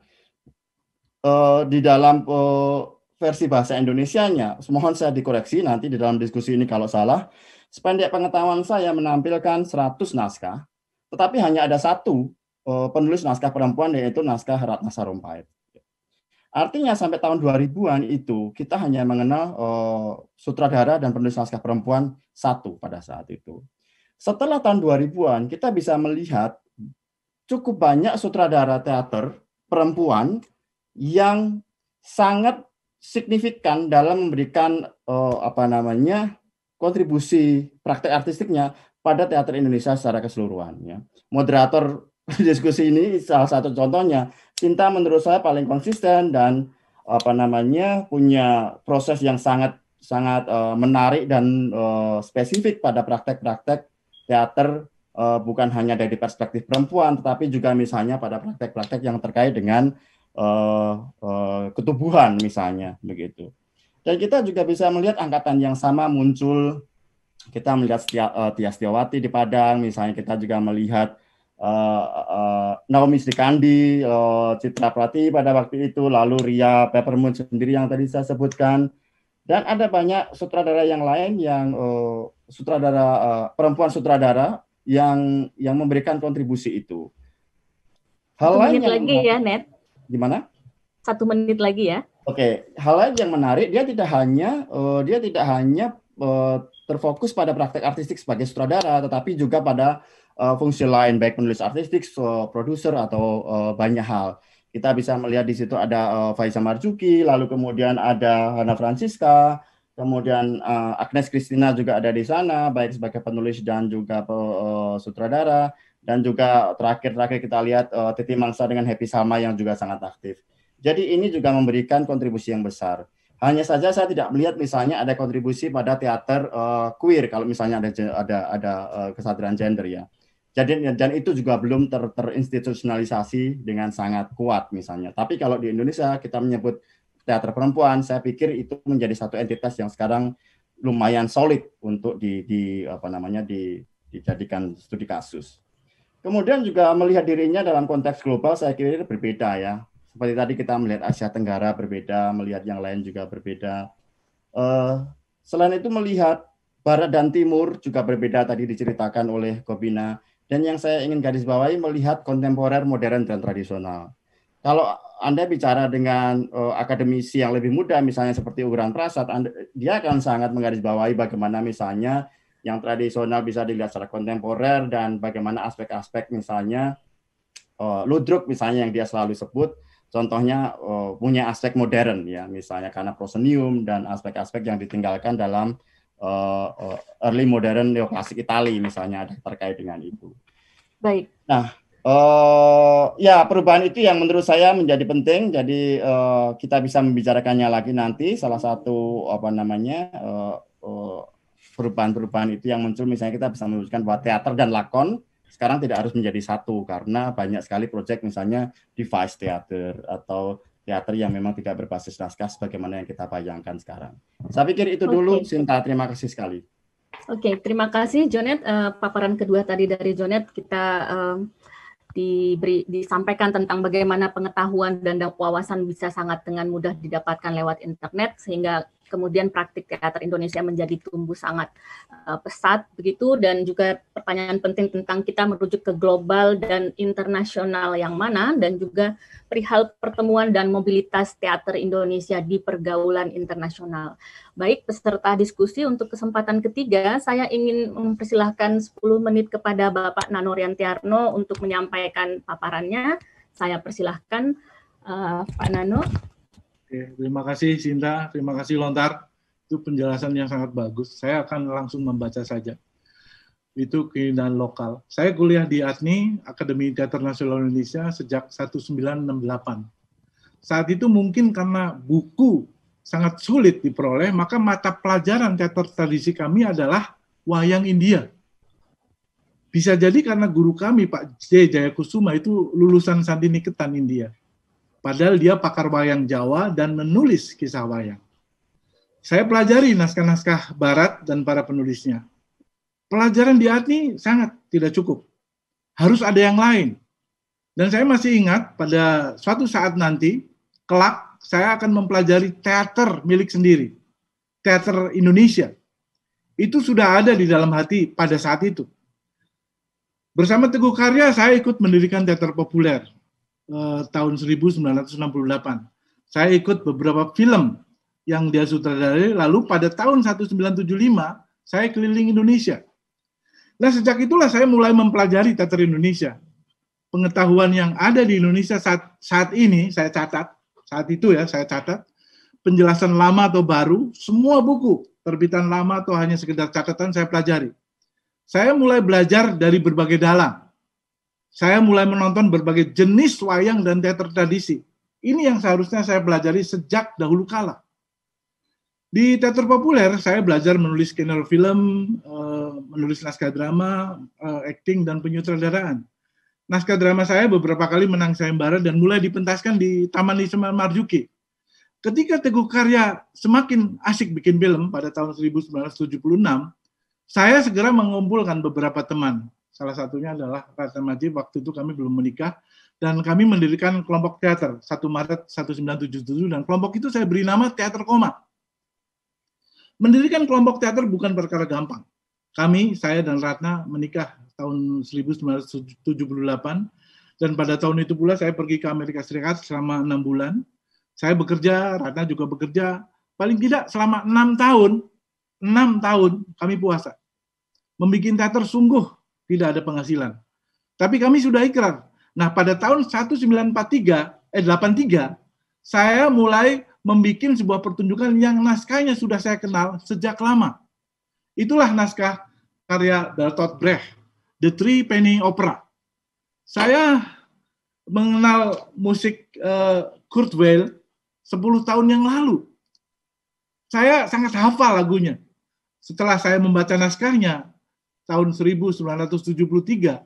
di dalam versi bahasa Indonesianya, mohon saya dikoreksi nanti di dalam diskusi ini kalau salah. Sependek pengetahuan saya menampilkan 100 naskah, tetapi hanya ada satu penulis naskah perempuan, yaitu naskah Ratna Sarumpait. Artinya sampai tahun 2000-an itu kita hanya mengenal sutradara dan penulis naskah perempuan satu pada saat itu. Setelah tahun 2000-an kita bisa melihat cukup banyak sutradara teater perempuan yang sangat signifikan dalam memberikan kontribusi praktek artistiknya pada teater Indonesia secara keseluruhan. Ya. Moderator diskusi ini salah satu contohnya. Sinta menurut saya paling konsisten dan punya proses yang sangat menarik dan spesifik pada praktek-praktek teater, bukan hanya dari perspektif perempuan, tetapi juga misalnya pada praktek-praktek yang terkait dengan ketubuhan misalnya begitu. Dan kita juga bisa melihat angkatan yang sama muncul. Kita melihat Tia Setiawati di Padang, misalnya kita juga melihat Naomi Srikandi, Citra Prati pada waktu itu, lalu Ria Peppermint sendiri yang tadi saya sebutkan. Dan ada banyak sutradara yang lain yang perempuan sutradara yang memberikan kontribusi itu. Hal lain yang lagi ya, Net. Gimana? 1 menit lagi ya. Oke, hal lain yang menarik, dia tidak hanya terfokus pada praktek artistik sebagai sutradara, tetapi juga pada fungsi lain, baik penulis artistik, produser, atau banyak hal. Kita bisa melihat di situ ada Faiza Marzuki, lalu kemudian ada Hana Francisca, kemudian Agnes Christina juga ada di sana, baik sebagai penulis dan juga sutradara, dan juga terakhir kita lihat Titi Mangsa dengan Happy Salma yang juga sangat aktif. Jadi ini juga memberikan kontribusi yang besar. Hanya saja saya tidak melihat misalnya ada kontribusi pada teater queer kalau misalnya ada kesadaran gender, ya. Jadi dan itu juga belum terinstitusionalisasi dengan sangat kuat misalnya. Tapi kalau di Indonesia kita menyebut teater perempuan, saya pikir itu menjadi satu entitas yang sekarang lumayan solid untuk dijadikan studi kasus. Kemudian juga melihat dirinya dalam konteks global, saya kira berbeda, ya. Seperti tadi kita melihat Asia Tenggara berbeda, melihat yang lain juga berbeda. Selain itu melihat Barat dan Timur juga berbeda, tadi diceritakan oleh Kobina. Dan yang saya ingin garis bawahi melihat kontemporer, modern, dan tradisional. Kalau Anda bicara dengan akademisi yang lebih muda, misalnya seperti Uran Prasad, dia akan sangat menggarisbawahi bagaimana misalnya yang tradisional bisa dilihat secara kontemporer dan bagaimana aspek-aspek misalnya Ludruk misalnya yang dia selalu sebut, contohnya punya aspek modern ya, misalnya karena prosenium dan aspek-aspek yang ditinggalkan dalam early modern neoklasik Itali misalnya ada terkait dengan itu. Baik. Nah, ya perubahan itu yang menurut saya menjadi penting. Jadi kita bisa membicarakannya lagi nanti. Salah satu perubahan-perubahan itu yang muncul, misalnya kita bisa menunjukkan bahwa teater dan lakon sekarang tidak harus menjadi satu karena banyak sekali proyek misalnya device theater atau teater yang memang tidak berbasis naskah sebagaimana yang kita bayangkan sekarang. Saya pikir itu dulu, Sinta. Terima kasih sekali. Oke, terima kasih Jonet. Paparan kedua tadi dari Jonet kita disampaikan tentang bagaimana pengetahuan dan wawasan bisa sangat dengan mudah didapatkan lewat internet, sehingga kemudian praktik teater Indonesia menjadi tumbuh sangat pesat begitu, dan juga pertanyaan penting tentang kita merujuk ke global dan internasional yang mana, dan juga perihal pertemuan dan mobilitas teater Indonesia di pergaulan internasional. Baik, peserta diskusi untuk kesempatan ketiga, saya ingin mempersilahkan 10 menit kepada Bapak Nano Riantiarno untuk menyampaikan paparannya. Saya persilahkan Pak Nano. Oke, terima kasih Sinta, terima kasih Lontar. Itu penjelasan yang sangat bagus. Saya akan langsung membaca saja. Itu keindahan lokal. Saya kuliah di ATNI, Akademi Teater Nasional Indonesia, sejak 1968. Saat itu mungkin karena buku sangat sulit diperoleh, maka mata pelajaran teater tradisi kami adalah wayang India. Bisa jadi karena guru kami, Pak J. Jayakusuma, itu lulusan Santiniketan India. Padahal dia pakar wayang Jawa dan menulis kisah wayang. Saya pelajari naskah-naskah Barat dan para penulisnya. Pelajaran di ATNI sangat tidak cukup. Harus ada yang lain. Dan saya masih ingat pada suatu saat nanti, kelak saya akan mempelajari teater milik sendiri. Teater Indonesia. Itu sudah ada di dalam hati pada saat itu. Bersama Teguh Karya, saya ikut mendirikan teater populer. Tahun 1968. Saya ikut beberapa film yang dia sutradarai, lalu pada tahun 1975 saya keliling Indonesia. Nah, sejak itulah saya mulai mempelajari teater Indonesia. Pengetahuan yang ada di Indonesia saat ini saya catat, saat itu ya saya catat, penjelasan lama atau baru, semua buku terbitan lama atau hanya sekedar catatan saya pelajari. Saya mulai belajar dari berbagai dalang. Saya mulai menonton berbagai jenis wayang dan teater tradisi. Ini yang seharusnya saya pelajari sejak dahulu kala. Di teater populer, saya belajar menulis skenario film, menulis naskah drama, akting, dan penyutradaraan. Naskah drama saya beberapa kali menang sayembara dan mulai dipentaskan di Taman Ismail Marzuki. Ketika Teguh Karya semakin asik bikin film pada tahun 1976, saya segera mengumpulkan beberapa teman. Salah satunya adalah Ratna Majid, waktu itu kami belum menikah, dan kami mendirikan kelompok teater 1 Maret 1977, dan kelompok itu saya beri nama Teater Koma. Mendirikan kelompok teater bukan perkara gampang. Kami, saya dan Ratna menikah tahun 1978, dan pada tahun itu pula saya pergi ke Amerika Serikat selama 6 bulan. Saya bekerja, Ratna juga bekerja, paling tidak selama 6 tahun kami puasa. Membikin teater sungguh tidak ada penghasilan. Tapi kami sudah ikrar. Nah, pada tahun 1983, saya mulai membuat sebuah pertunjukan yang naskahnya sudah saya kenal sejak lama. Itulah naskah karya Bertolt Brecht, The Three Penny Opera. Saya mengenal musik Kurt Weill 10 tahun yang lalu. Saya sangat hafal lagunya. Setelah saya membaca naskahnya, tahun 1973,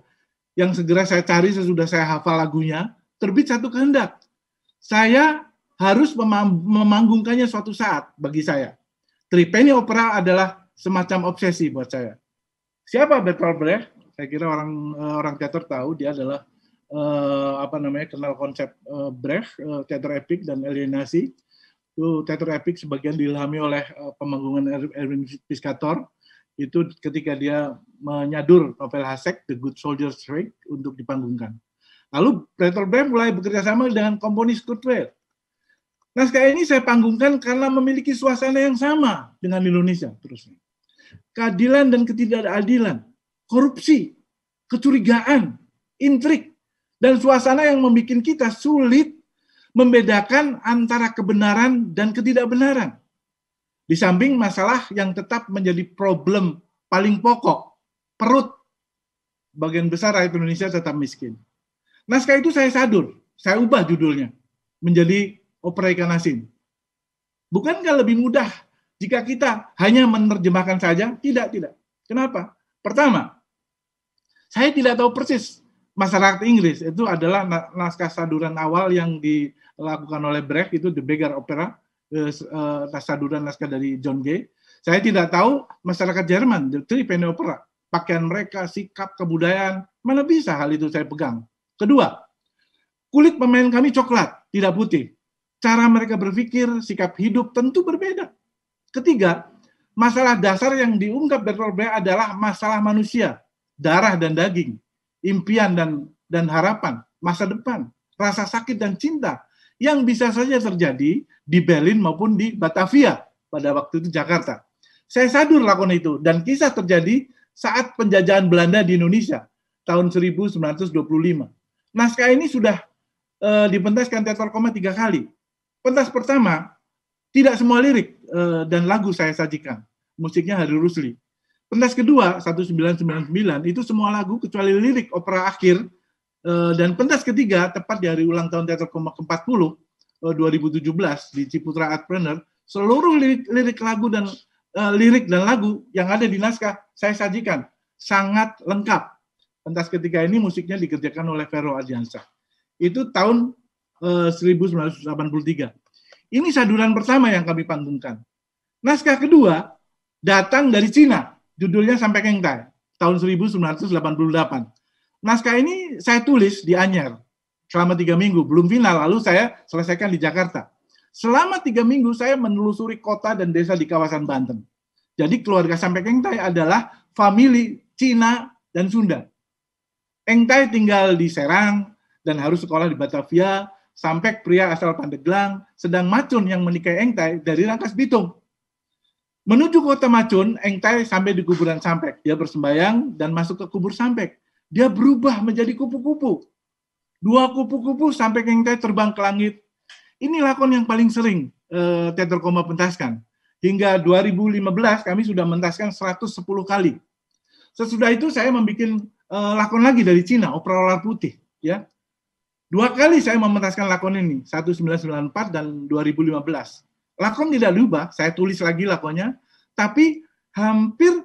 yang segera saya cari sesudah saya hafal lagunya, terbit Satu Kehendak. Saya harus memanggungkannya suatu saat bagi saya. Three Penny Opera adalah semacam obsesi buat saya. Siapa Bertolt Brecht? Saya kira orang teater tahu, dia adalah kenal konsep Brecht, teater epik dan alienasi. Itu teater epik sebagian diilhami oleh pemanggungan Erwin Piscator. Itu ketika dia menyadur novel Hasek, The Good Soldier's Strike, untuk dipanggungkan. Lalu Bertolt Brecht mulai bekerja sama dengan komponis Kurt Weill. Naskah ini saya panggungkan karena memiliki suasana yang sama dengan Indonesia terusnya. Keadilan dan ketidakadilan, korupsi, kecurigaan, intrik, Dan suasana yang membuat kita sulit membedakan antara kebenaran dan ketidakbenaran. Di samping masalah yang tetap menjadi problem paling pokok, perut bagian besar rakyat Indonesia tetap miskin. Naskah itu saya sadur, saya ubah judulnya menjadi Opera Ikan Asin. Bukankah lebih mudah jika kita hanya menerjemahkan saja? Tidak. Kenapa? Pertama, saya tidak tahu persis masyarakat Inggris itu adalah naskah saduran awal yang dilakukan oleh Brecht, itu The Beggar Opera, saduran naskah dari John Gay. Saya tidak tahu masyarakat Jerman, The Three Penny Opera, pakaian mereka, sikap, kebudayaan, mana bisa hal itu saya pegang. Kedua, kulit pemain kami coklat, tidak putih. Cara mereka berpikir, sikap hidup tentu berbeda. Ketiga, masalah dasar yang diungkap Bertolt Brecht adalah masalah manusia, darah dan daging, impian dan harapan, masa depan, rasa sakit dan cinta, yang bisa saja terjadi di Berlin maupun di Batavia pada waktu itu Jakarta. Saya sadur lakon itu, dan kisah terjadi saat penjajahan Belanda di Indonesia tahun 1925. Naskah ini sudah dipentaskan Teater Koma 3 kali. Pentas pertama, tidak semua lirik dan lagu saya sajikan. Musiknya Hari Rusli. Pentas kedua, 1999, itu semua lagu kecuali lirik opera akhir. Dan pentas ketiga, tepat di hari ulang tahun Teater Koma ke-40, 2017, di Ciputra Artpreneur, seluruh lirik lagu dan lirik dan lagu yang ada di naskah saya sajikan. Sangat lengkap. Pentas ketiga ini musiknya dikerjakan oleh Vero Ardiansyah. Itu tahun 1983. Ini saduran pertama yang kami panggungkan. Naskah kedua datang dari Cina, judulnya Sampai Kengtai, tahun 1988. Naskah ini saya tulis di Anyer selama 3 minggu, belum final, lalu saya selesaikan di Jakarta. Selama 3 minggu saya menelusuri kota dan desa di kawasan Banten. Jadi keluarga Sampai Kengtai adalah famili Cina dan Sunda. Engtai tinggal di Serang dan harus sekolah di Batavia. Sampai pria asal Pandeglang, sedang Macun yang menikahi Engtai dari Rangkas Bitung. Menuju kota Macun, Engtai sampai di kuburan Sampek. Dia bersembayang dan masuk ke kubur Sampek. Dia berubah menjadi kupu-kupu. 2 kupu-kupu sampai Engtai terbang ke langit. Ini lakon yang paling sering Teater Koma pentaskan. Hingga 2015 kami sudah mentaskan 110 kali. Sesudah itu saya membuat lakon lagi dari Cina, Opera Ular Putih. Ya. 2 kali saya mementaskan lakon ini, 1994 dan 2015. Lakon tidak diubah, saya tulis lagi lakonnya, tapi hampir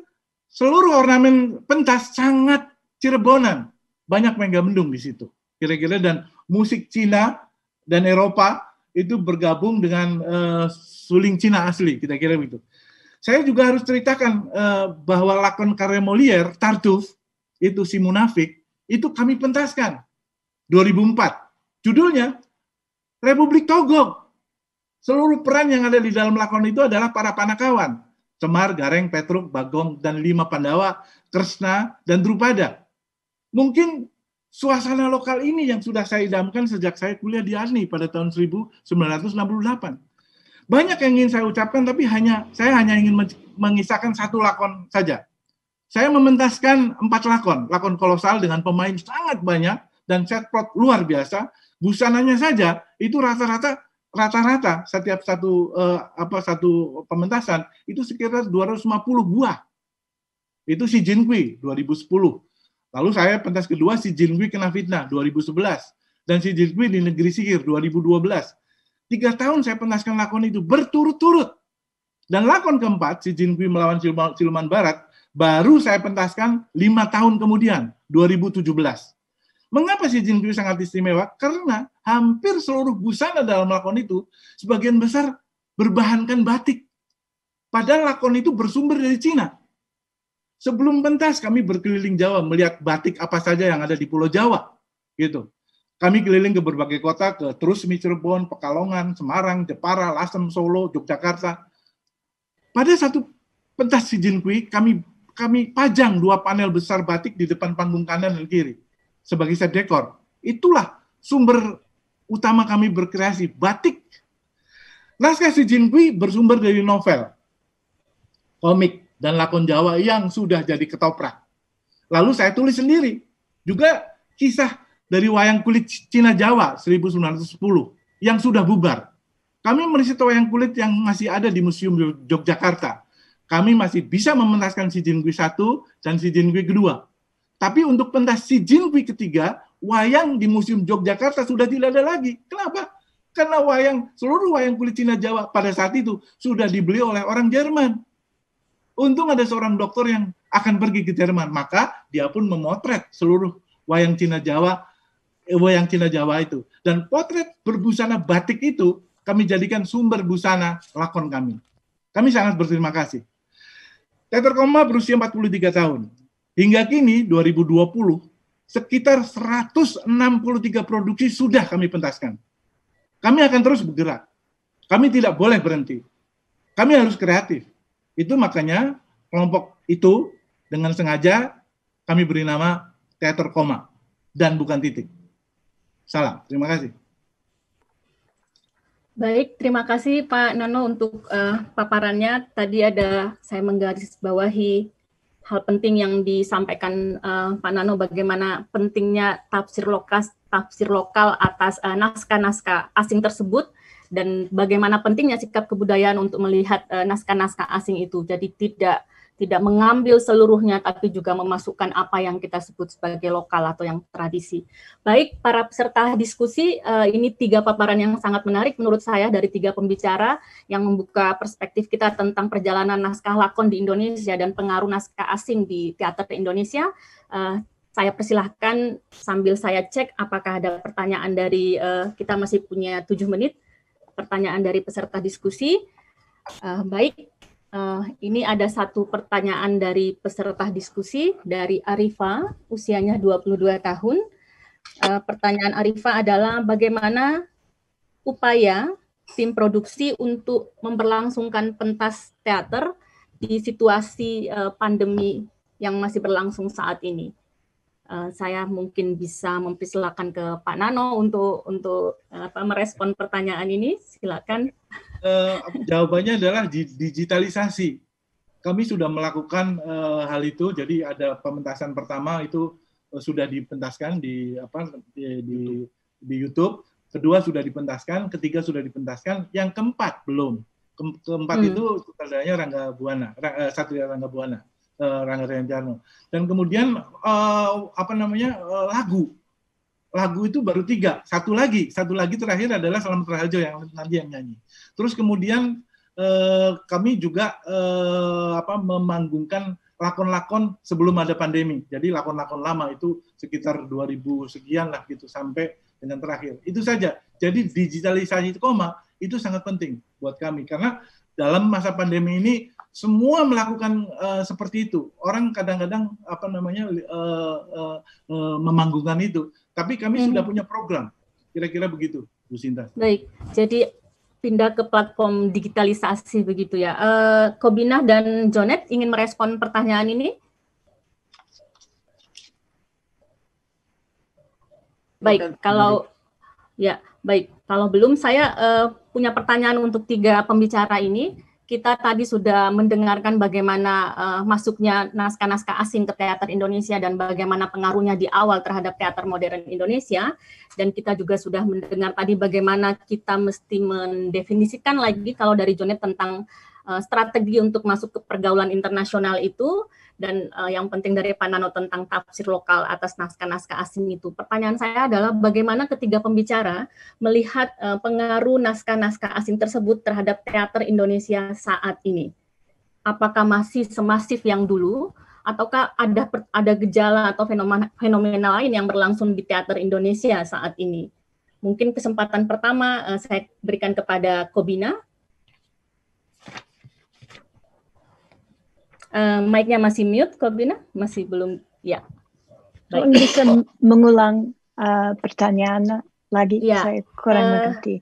seluruh ornamen pentas sangat Cirebonan. Banyak Megamendung di situ. Kira-kira, dan musik Cina dan Eropa itu bergabung dengan suling Cina asli, kira-kira begitu. Saya juga harus ceritakan bahwa lakon karya Molière, Tartuffe, itu si munafik, itu kami pentaskan. 2004. Judulnya Republik Togo. Seluruh peran yang ada di dalam lakon itu adalah para Panakawan. Semar, Gareng, Petruk, Bagong, dan 5 Pandawa, Kresna, dan Drupada. Mungkin suasana lokal ini yang sudah saya idamkan sejak saya kuliah di ASNI pada tahun 1968. Banyak yang ingin saya ucapkan, tapi saya hanya ingin mengisahkan 1 lakon saja. Saya mementaskan 4 lakon kolosal dengan pemain sangat banyak, dan set plot luar biasa. Busananya saja itu rata-rata setiap satu pementasan itu sekitar 250 buah. Itu si Jin Kui 2010. Lalu saya pentas kedua si Jin Kui Kena Fitnah 2011 dan si Jin Kui di Negeri Sihir 2012. 3 tahun saya pentaskan lakon itu berturut-turut. Dan lakon keempat si Jin Kui Melawan Siluman Barat baru saya pentaskan 5 tahun kemudian 2017. Mengapa si Jin Kui sangat istimewa? Karena hampir seluruh busana dalam lakon itu sebagian besar berbahankan batik. Padahal lakon itu bersumber dari Cina. Sebelum pentas kami berkeliling Jawa melihat batik apa saja yang ada di Pulau Jawa. Gitu. Kami keliling ke berbagai kota, ke Trusmi, Cirebon, Pekalongan, Semarang, Jepara, Lasem, Solo, Yogyakarta. Pada satu pentas si Jin Kui, kami pajang 2 panel besar batik di depan panggung kanan dan kiri sebagai set dekor. Itulah sumber utama kami berkreasi, batik. Naskah si Jin Kui bersumber dari novel, komik, dan lakon Jawa yang sudah jadi ketoprak. Lalu saya tulis sendiri. Juga kisah dari wayang kulit Cina Jawa 1910 yang sudah bubar. Kami meriset wayang kulit yang masih ada di Museum Yogyakarta. Kami masih bisa mementaskan Si Jingui 1 dan Si Jingui 2. Tapi untuk pentas Si Jingui ketiga, wayang di Museum Yogyakarta sudah tidak ada lagi. Kenapa? Karena seluruh wayang kulit Cina Jawa pada saat itu sudah dibeli oleh orang Jerman. Untung ada seorang dokter yang akan pergi ke Jerman, maka dia pun memotret seluruh wayang Cina Jawa itu. Dan potret berbusana batik itu kami jadikan sumber busana lakon kami. Kami sangat berterima kasih. Teater Koma berusia 43 tahun. Hingga kini 2020 sekitar 163 produksi sudah kami pentaskan. Kami akan terus bergerak. Kami tidak boleh berhenti. Kami harus kreatif. Itu makanya kelompok itu dengan sengaja kami beri nama Teater Koma dan bukan titik. Salam, terima kasih. Baik, terima kasih Pak Nano untuk paparannya. Tadi saya menggarisbawahi hal penting yang disampaikan Pak Nano, bagaimana pentingnya tafsir lokal atas naskah-naskah asing tersebut, dan bagaimana pentingnya sikap kebudayaan untuk melihat naskah-naskah asing itu. Jadi tidak mengambil seluruhnya, tapi juga memasukkan apa yang kita sebut sebagai lokal atau yang tradisi. Baik, para peserta diskusi, ini 3 paparan yang sangat menarik menurut saya dari 3 pembicara yang membuka perspektif kita tentang perjalanan naskah lakon di Indonesia dan pengaruh naskah asing di teater Indonesia. Saya persilahkan sambil saya cek apakah ada pertanyaan dari, kita masih punya 7 menit, pertanyaan dari peserta diskusi. Baik. Ini ada satu pertanyaan dari peserta diskusi dari Arifa, usianya 22 tahun. Pertanyaan Arifa adalah bagaimana upaya tim produksi untuk memberlangsungkan pentas teater di situasi pandemi yang masih berlangsung saat ini. Saya mungkin bisa mempersilakan ke Pak Nano untuk merespon pertanyaan ini. Silakan. Jawabannya adalah digitalisasi. Kami sudah melakukan hal itu. Jadi ada pementasan pertama itu sudah dipentaskan di YouTube. Kedua sudah dipentaskan, ketiga sudah dipentaskan, yang keempat belum. Keempat itu sutradaranya Rangga Buana, Satria Rangga Buana. Rangga Renjano. Dan kemudian lagu itu baru 3. Satu lagi terakhir adalah Selamat Raharjo yang nanti yang nyanyi. Terus kemudian kami juga memanggungkan lakon-lakon sebelum ada pandemi. Jadi lakon-lakon lama itu sekitar 2000 sekian lah gitu sampai dengan terakhir. Itu saja. Jadi digitalisasi Koma itu sangat penting buat kami karena dalam masa pandemi ini semua melakukan seperti itu. Orang kadang-kadang memanggungkan itu. Tapi kami sudah punya program. Kira-kira begitu, Bu Sinta. Baik. Jadi pindah ke platform digitalisasi begitu ya. Kobina dan Jonet ingin merespon pertanyaan ini? Baik, kalau belum, saya punya pertanyaan untuk 3 pembicara ini. Kita tadi sudah mendengarkan bagaimana masuknya naskah-naskah asing ke teater Indonesia dan bagaimana pengaruhnya di awal terhadap teater modern Indonesia. Dan kita juga sudah mendengar tadi bagaimana kita mesti mendefinisikan lagi kalau dari Jonet tentang strategi untuk masuk ke pergaulan internasional itu. Dan yang penting dari Pak Nano tentang tafsir lokal atas naskah-naskah asing itu. Pertanyaan saya adalah bagaimana ketiga pembicara melihat pengaruh naskah-naskah asing tersebut terhadap teater Indonesia saat ini? Apakah masih semasif yang dulu, ataukah ada gejala atau fenomena lain yang berlangsung di teater Indonesia saat ini? Mungkin kesempatan pertama saya berikan kepada Kobina. Mic-nya masih mute, Kobina? Masih belum, ya. Baik. Bisa mengulang pertanyaan lagi? Ya. Saya kurang mengerti.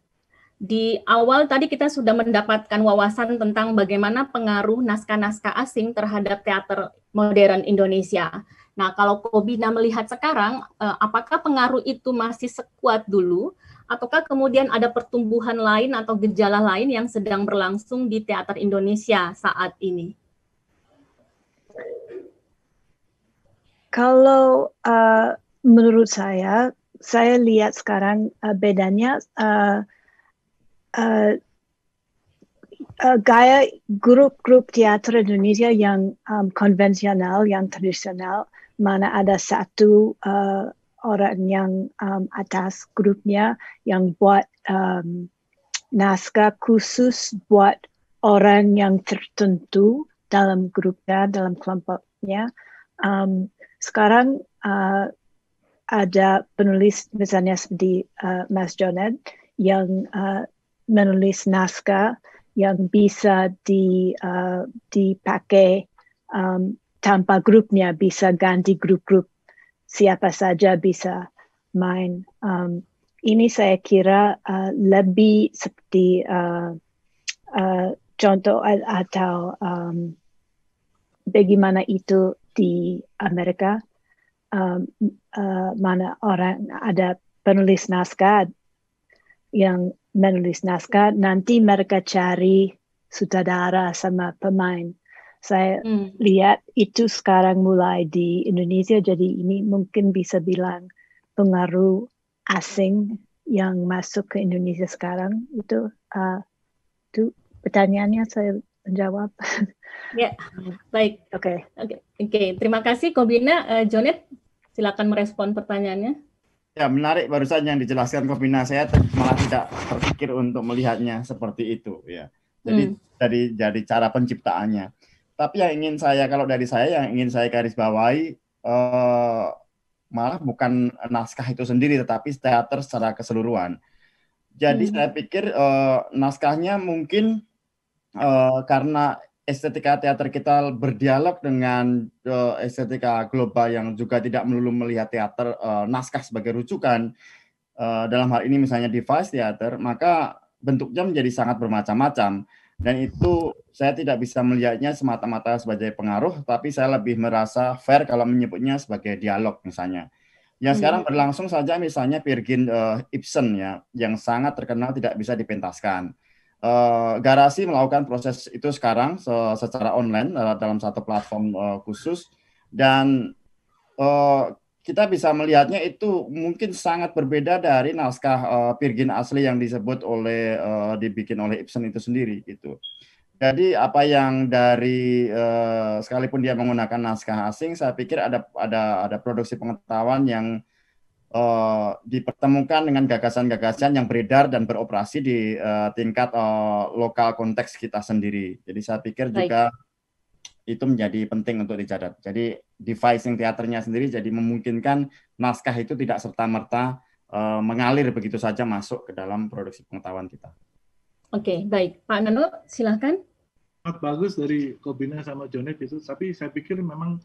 Di awal tadi kita sudah mendapatkan wawasan tentang bagaimana pengaruh naskah-naskah asing terhadap teater modern Indonesia. Nah, kalau Kobina melihat sekarang, apakah pengaruh itu masih sekuat dulu, ataukah kemudian ada pertumbuhan lain atau gejala lain yang sedang berlangsung di teater Indonesia saat ini? Kalau menurut saya, saya lihat sekarang bedanya gaya grup-grup teater Indonesia yang konvensional, yang tradisional, mana ada satu orang yang atas grupnya yang buat naskah khusus buat orang yang tertentu dalam grupnya, dalam kelompoknya. Sekarang ada penulis misalnya seperti Mas Jonet yang menulis naskah yang bisa dipakai tanpa grupnya, bisa ganti grup-grup, siapa saja bisa main. Ini saya kira lebih seperti contoh atau bagaimana itu di Amerika, mana orang ada penulis naskah yang menulis naskah, nanti mereka cari sutradara sama pemain. Saya lihat itu sekarang mulai di Indonesia, jadi ini mungkin bisa bilang pengaruh asing yang masuk ke Indonesia sekarang. Itu pertanyaannya saya menjawab. Ya, baik. Oke. Terima kasih Kobina. Jonet, silakan merespon pertanyaannya. Ya, menarik barusan yang dijelaskan Kobina. Saya malah tidak terpikir untuk melihatnya seperti itu, ya. Jadi dari cara penciptaannya. Tapi yang ingin saya garis bawahi malah bukan naskah itu sendiri, tetapi teater secara keseluruhan. Jadi saya pikir naskahnya mungkin karena estetika teater kita berdialog dengan estetika global yang juga tidak melulu melihat teater naskah sebagai rujukan, dalam hal ini misalnya device teater, maka bentuknya menjadi sangat bermacam-macam. Dan itu saya tidak bisa melihatnya semata-mata sebagai pengaruh, tapi saya lebih merasa fair kalau menyebutnya sebagai dialog misalnya. Yang sekarang berlangsung saja misalnya Virgin Ibsen ya, yang sangat terkenal tidak bisa dipentaskan. Garasi melakukan proses itu sekarang secara online dalam satu platform khusus, dan kita bisa melihatnya itu mungkin sangat berbeda dari naskah Virgin asli yang dibikin oleh Ibsen itu sendiri gitu. Jadi apa yang sekalipun dia menggunakan naskah asing, saya pikir ada produksi pengetahuan yang dipertemukan dengan gagasan-gagasan yang beredar dan beroperasi di tingkat lokal konteks kita sendiri. Jadi saya pikir juga itu menjadi penting untuk dicatat. Jadi devising teaternya sendiri jadi memungkinkan naskah itu tidak serta-merta mengalir begitu saja masuk ke dalam produksi pengetahuan kita. Oke, baik. Pak Nano, silahkan. Sangat bagus dari Kobina sama Jonet itu, tapi saya pikir memang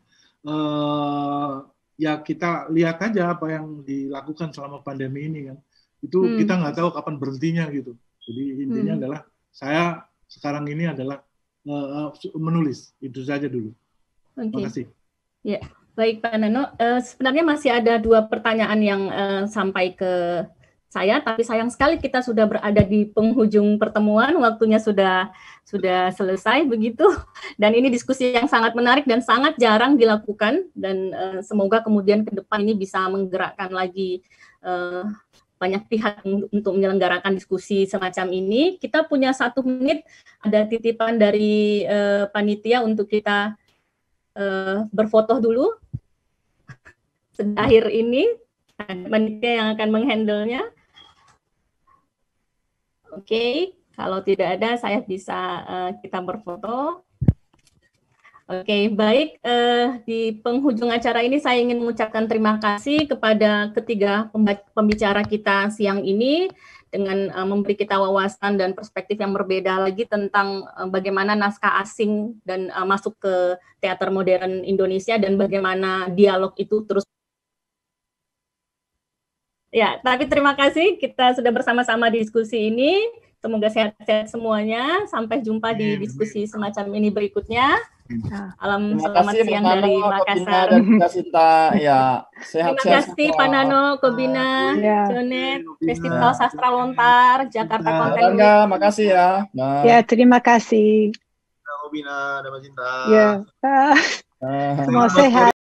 ya kita lihat aja apa yang dilakukan selama pandemi ini kan. Itu kita nggak tahu kapan berhentinya gitu. Jadi intinya adalah saya sekarang ini adalah menulis, itu saja dulu. Terima kasih. Ya, baik Pak Nano. Sebenarnya masih ada 2 pertanyaan yang sampai ke saya, tapi sayang sekali kita sudah berada di penghujung pertemuan, waktunya sudah selesai begitu. Dan ini diskusi yang sangat menarik dan sangat jarang dilakukan, dan semoga kemudian ke depan ini bisa menggerakkan lagi banyak pihak untuk menyelenggarakan diskusi semacam ini. Kita punya 1 menit, ada titipan dari panitia untuk kita berfoto dulu. Akhir ini, panitia yang akan menghandle-nya. Oke, kalau tidak ada, saya bisa kita berfoto. Oke, baik. Di penghujung acara ini saya ingin mengucapkan terima kasih kepada ketiga pembicara kita siang ini dengan memberi kita wawasan dan perspektif yang berbeda lagi tentang bagaimana naskah asing dan masuk ke teater modern Indonesia dan bagaimana dialog itu terus. Ya, tapi terima kasih kita sudah bersama-sama di diskusi ini. Semoga sehat-sehat semuanya. Sampai jumpa di diskusi semacam ini berikutnya. Selamat siang dari Makassar. Ya, terima kasih Pak Nano, Kobina, Jonet, Festival Sastra Lontar, Jakarta Content Week. Makasih ya. Ya, terima kasih. Kobina, Dama Cinta. Ya, semua sehat.